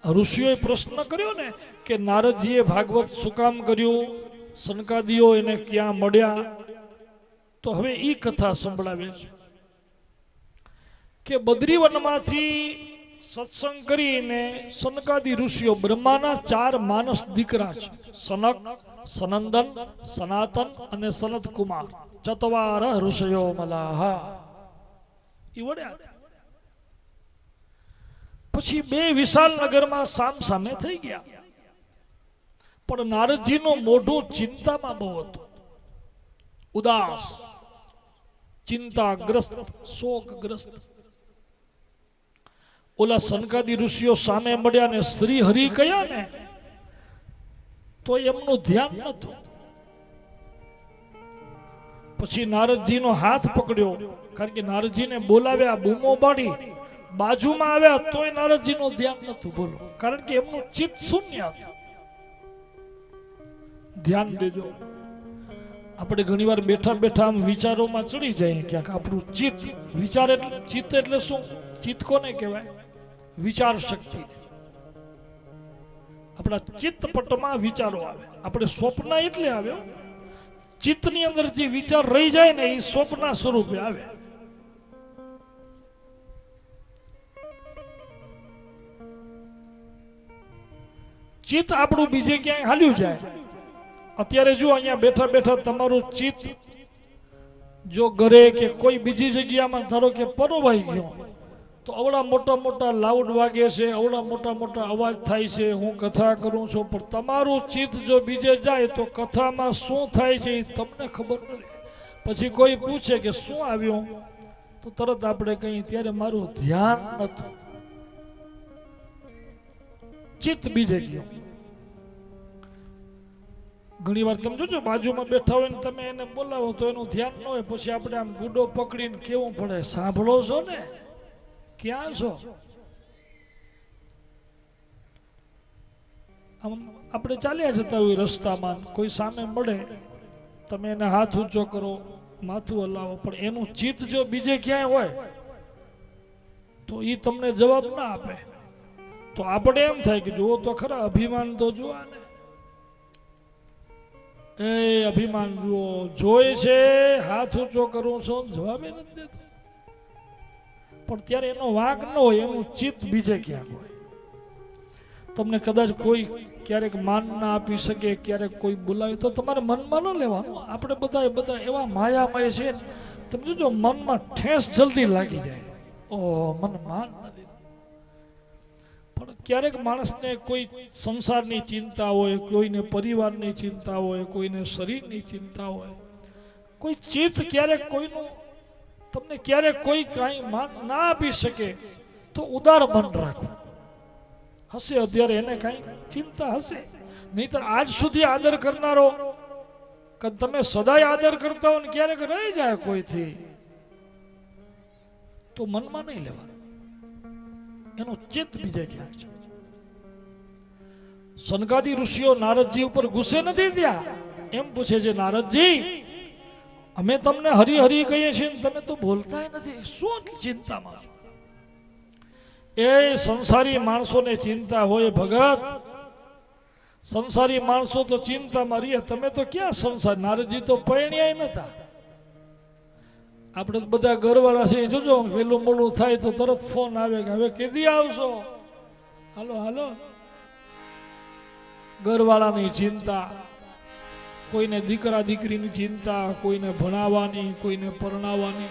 ઋષિઓએ પ્રશ્ન કર્યો ને કે નારદજીએ ભાગવત શું કામ કર્યું, સનકાદીઓ એને ક્યાં મળ્યા? તો હવે એ કથા સંભળાવે છે કે બદ્રીવનમાંથી સત્સંગ કરીને સનકાદી ઋષિઓ, બ્રહ્માના 4 માનસ દીકરા છે, સનક, સનંદન, સનાતન અને સનત કુમાર. ચત્વાર ઋષયો મલાહ. એ વળ્યા. પછી 2 વિશાલ નગરમાં સામ સામે થઈ ગયા. પણ નારદજીનું મોઢું ચિંતામાં બહુ હતું, ઉદાસ, ચિંતાગ્રસ્ત, શોકગ્રસ્ત. ઓલા સનકાદી ઋષિઓ સામે મળ્યા ને શ્રી હરિ કયા ને તો એમનું ધ્યાન નતું. પછી નારદજીનો હાથ પકડ્યો, કારણ કે નારદજીને બોલાવ્યા, બૂમો પાડી, બાજુમાં આવ્યા તોય નારદજીનું ધ્યાન નતું. બોલો, કારણ કે એમનું ચિત્ત શૂન્ય હતું. ધ્યાન દેજો. આપણે ઘણીવાર બેઠા બેઠા આમ વિચારોમાં ચડી જાય ક્યાંક. આપણું ચિત્ત, વિચાર એટલે ચિત્ત એટલે શું? ચિત્ત કોને કહેવાય? વિચાર શક્તિ. આપણા ચિત્તપટમાં વિચારો આવે. આપણે સ્વપ્ન એટલે આવ્યો, ચિત્તની અંદર જે વિચાર રહી જાય ને એ સ્વપ્ન સ્વરૂપે આવે. ચિત્ત આપણું બીજે ક્યાંય હાલ્યું જાય. અત્યારે જો અહીંયા બેઠા બેઠા તમારું ચિત્ત જો ઘરે કે કોઈ બીજી જગ્યામાં ધારો કે પરોવાઈ ગયો તો અવડા મોટા મોટા લાઉડ વાગે છે, અવડા મોટા મોટા અવાજ થાય છે, હું કથા કરું છું, પણ તમારું ચિત્ત જો બીજે જાય તો કથામાં શું થાય છે એ તમને ખબર નથી. પછી કોઈ પૂછે કે શું આવ્યું તો તરત આપણે કહીએ ત્યારે મારું ધ્યાન નતું. ચિત્ત બીજે ગયો. ઘણી વાર તમે જોજો બાજુમાં બેઠા હોય ને તમે એને બોલાવો તો એનું ધ્યાન ન હોય, પછી આપણે આમ ગુડો પકડીને કેવું પડે, સાંભળો છો ને, ક્યાં છો? આમ આપણે ચાલ્યા જતા હોય રસ્તામાં, કોઈ સામે મળે, તમે એને હાથ ઊંચો કરો, માથું હલાવો, પણ એનું ચિત્ત જો બીજે ક્યાંય હોય તો એ તમને જવાબ ના આપે. તો આપણે એમ થાય કે જુઓ તો ખરા, અભિમાન તો જુઓ ને, એ અભિમાન જુઓ, જોઈ છે, હાથ ઊંચો કરું છું, જવાબ એ નથી દેતો. પણ ત્યારે એનો વાંક ન હોય, એનું ચિત્ત બીજે ક્યાંક હોય. તમને કદાચ કોઈ ક્યારેક માન ના આપી શકે, ક્યારેક કોઈ બોલાવે તો તમારે મનમાં ન લેવાનું. આપણે બધા એવા માયામય છે, તમે જોજો મનમાં ઠેસ જલ્દી લાગી જાય, ઓ મને માન નથી. પણ ક્યારેક માણસને કોઈ સંસારની ચિંતા હોય, કોઈને પરિવારની ચિંતા હોય, કોઈને શરીરની ચિંતા હોય, કોઈ ચિત્ત ક્યારેક કોઈનું તમને ક્યારેક કોઈ કાંઈ માન ના આપી શકે તો ઉદાર મન રાખો. હશે અત્યારે એને કાંઈ ચિંતા હશે, નહીતર આજ સુધી આદર કરનારો કે તમે સદાય આદર કરતા હો ને ક્યારેક રહી જાય કોઈથી તો મનમાં નહીં લેવાનું, એનો ચિત્ત બીજે ક્યાં છે. સનકાદી ઋષિઓ નારદજી ઉપર ગુસ્સે નથી થયા, એમ પૂછે છે, નારદજી અમે તમને હરી હરી કહીએ છીએ ને તમે તો બોલતા નથી, શું ચિંતામાં છો? એ સંસારી માણસોને ચિંતા હોય ભગત, સંસારી માણસો તો ચિંતામાં રહીએ, તમે તો ક્યાં સંસાર. નારદજી તો પરણ્યા નતા. આપણે બધા ઘરવાળા છે, જોજો વહેલું મોડું થાય તો તરત ફોન આવે કે હવે કેદી આવશો, હાલો હાલો. ઘરવાળાની ચિંતા, કોઈને દીકરા દીકરીની ચિંતા, કોઈને ભણાવવાની, કોઈને પરણાવવાની,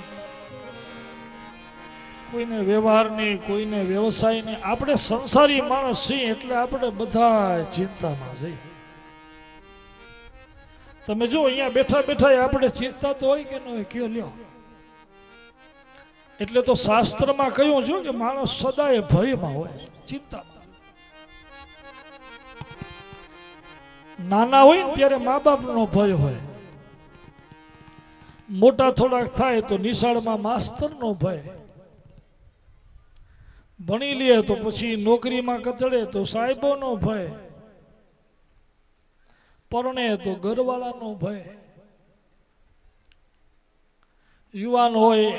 કોઈને વ્યવહારની, કોઈને વ્યવસાયની. આપણે સંસારી માણસ છીએ એટલે આપણે બધા ચિંતામાં જઈએ. તમે જો અહીંયા બેઠા બેઠા આપણે ચિંતા તો હોય કે ન હોય, કયો લ્યો. એટલે તો શાસ્ત્રમાં કહ્યું છે કે માણસ સદાય ભયમાં હોય, ચિંતામાં. નાના હોય ને ત્યારે મા બાપનો ભય હોય, મોટા થોડાક થાય તો નિશાળમાં માસ્તરનો ભય, ભણી લે તો પછી નોકરીમાં કચડે તો સાહેબોનો ભય, પરણે તો ઘરવાળાનો ભય. યુવાન હોય,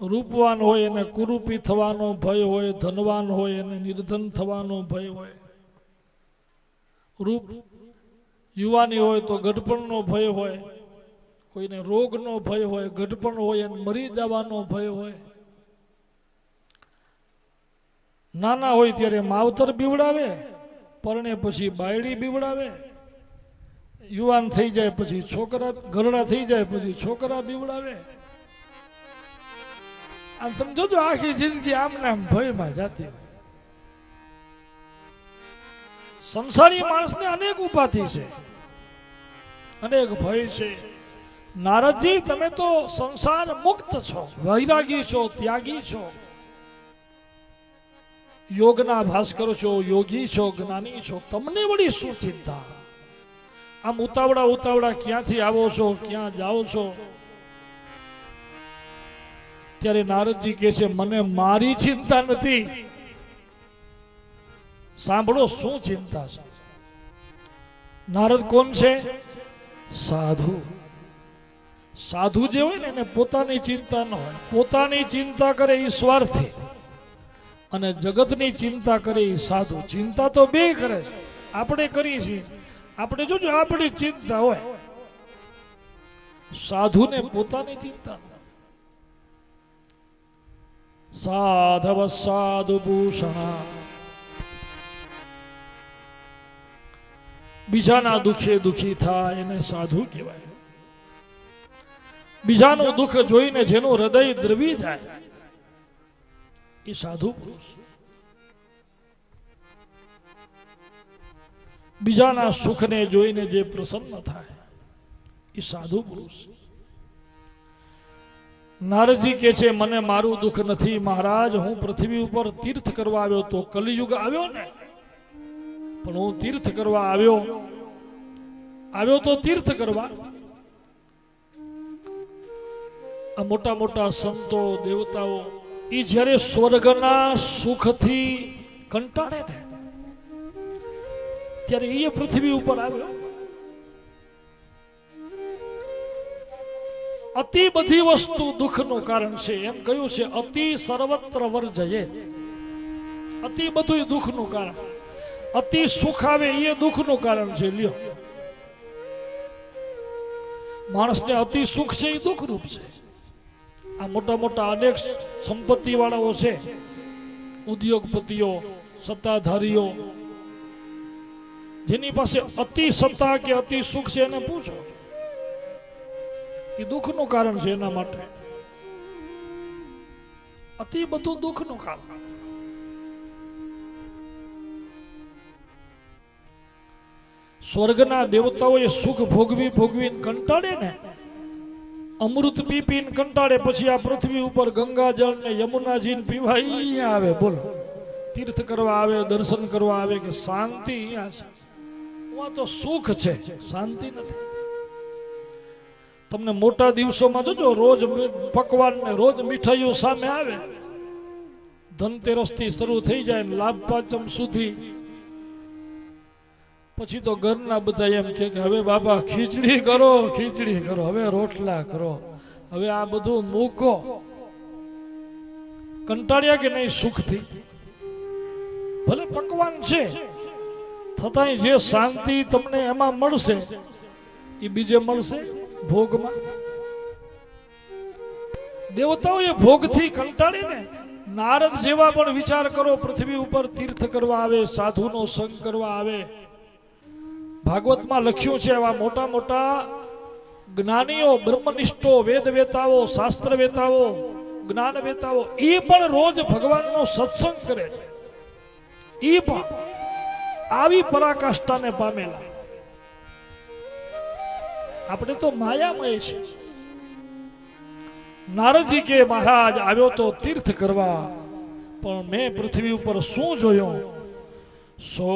રૂપવાન હોય એને કુરૂપી થવાનો ભય હોય, ધનવાન હોય એને નિર્ધન થવાનો ભય હોય. રૂપ યુવાની હોય તો ગઢપણનો ભય હોય, કોઈને રોગનો ભય હોય, ગઢપણ હોય એને મરી જવાનો ભય હોય. નાના હોય ત્યારે માવતર બીવડાવે, પરણે પછી બાયડી બીવડાવે, યુવાન થઈ જાય પછી છોકરા, ઘરડા થઈ જાય પછી છોકરા બીવડાવે. આમ તમે જોજો આખી જિંદગી આમને આમ ભયમાં જાતી હોય. સંસારી માણસને અનેક ઉપાધિ છે, અનેક ભય છે. નારદજી તમે તો સંસાર મુક્ત છો, વૈરાગી છો, ત્યાગી છો, યોગના ભાસ્કર છો, યોગી છો, જ્ઞાની છો, તમને વળી શું ચિંતા? આમ ઉતાવળા ઉતાવળા ક્યાંથી આવો છો, ક્યાં જાઓ છો? ત્યારે નારદજી કહે છે મને મારી ચિંતા નથી. સાંભળો શું ચિંતા છે. નારદ કોણ છે? સાધુ. સાધુ જે હોય ને એને પોતાની ચિંતા ન હોય, પોતાની ચિંતા કરે એ સ્વાર્થી અને જગતની ચિંતા કરે એ સાધુ. ચિંતા તો બે કરે છે, આપણે કરીએ છીએ. આપણે જોજો આપણી ચિંતા હોય, સાધુને પોતાની ચિંતા ન. સાધવ સાધુ ભૂષણ, બીજાના દુખે દુખી થાય એને સાધુ કહેવાય. બીજાનું દુઃખ જોઈને જેનું હૃદય દ્રવી જાય એ સાધુ પુરુષ. બીજાના સુખને જોઈને જે પ્રસન્ન થાય એ સાધુ પુરુષ. નારદજી કહે છે મને મારું દુઃખ નથી મહારાજ, હું પૃથ્વી ઉપર તીર્થ કરવા આવ્યો તો કલિયુગ આવ્યો ને પણ હું તીર્થ કરવા આવ્યો તો તીર્થ કરવા. આ મોટા મોટા સંતો દેવતાઓ એ જ્યારે સ્વર્ગના સુખથી કંટાળે ને ત્યારે એ પૃથ્વી ઉપર આવ્યો. અતિ બધી વસ્તુ દુઃખનું કારણ છે, એમ કહ્યું છે અતિ સર્વત્ર વર્જયે. અતિ બધું દુઃખનું કારણ, અતિ સુખ આવે એ દુઃખનું કારણ છે. લ્યો, માણસને અતિ સુખ છે એ દુઃખરૂપ છે. આ મોટા મોટા અનેક સંપત્તિ વાળાઓ છે, ઉદ્યોગપતિઓ, સત્તાધારીઓ, જેની પાસે અતિ સત્તા કે અતિ સુખ છે એને પૂછો, એ દુઃખનું કારણ છે. એના માટે અતિ બધું દુઃખનું કારણ. સ્વર્ગના દેવતાઓએ સુખ ભોગવીને કંટાળે ને, અમૃત પીને કંટાળે, પછી આ પૃથ્વી ઉપર ગંગાજળ ને યમુનાજી પીવા અહીંયા આવે. બોલો, તીર્થ કરવા આવે, દર્શન કરવા આવે કે શાંતિ અહીંયા છે. તો સુખ છે, શાંતિ નથી. તમને મોટા દિવસોમાં જોજો, રોજ પકવાન ને રોજ મીઠાઈઓ સામે આવે. ધનતેરસ થી શરૂ થઈ જાય ને લાભ પાંચમ સુધી, પછી તો ઘરના બધા એમ કે હવે બાબા ખીચડી કરો, હવે રોટલા કરો, હવે આ બધું મૂકો. કંટાળ્યા કે નહીં સુખથી? ભલે પકવાન છે, છતાંય જે શાંતિ તમને એમાં મળશે એ બીજે મળશે ભોગમાં. દેવતાઓએ ભોગથી કંટાળીને નારદ જેવા પણ વિચાર કરો, પૃથ્વી ઉપર તીર્થ કરવા આવે, સાધુનો સંગ કરવા આવે. ભાગવતમાં લખ્યું છે એવા મોટા મોટા જ્ઞાનીઓ, બ્રહ્મનિષ્ઠો, વેદવેતાઓ, શાસ્ત્રવેતાઓ, જ્ઞાનવેતાઓ એ પણ રોજ ભગવાનનો સત્સંગ કરે છે. એ પણ આવી પરાકાષ્ઠાને પામેલા. આપણે તો માયામય છે. નારદજી કે મહારાજ આવ્યો તો તીર્થ કરવા, પણ મેં પૃથ્વી ઉપર શું જોયું? સો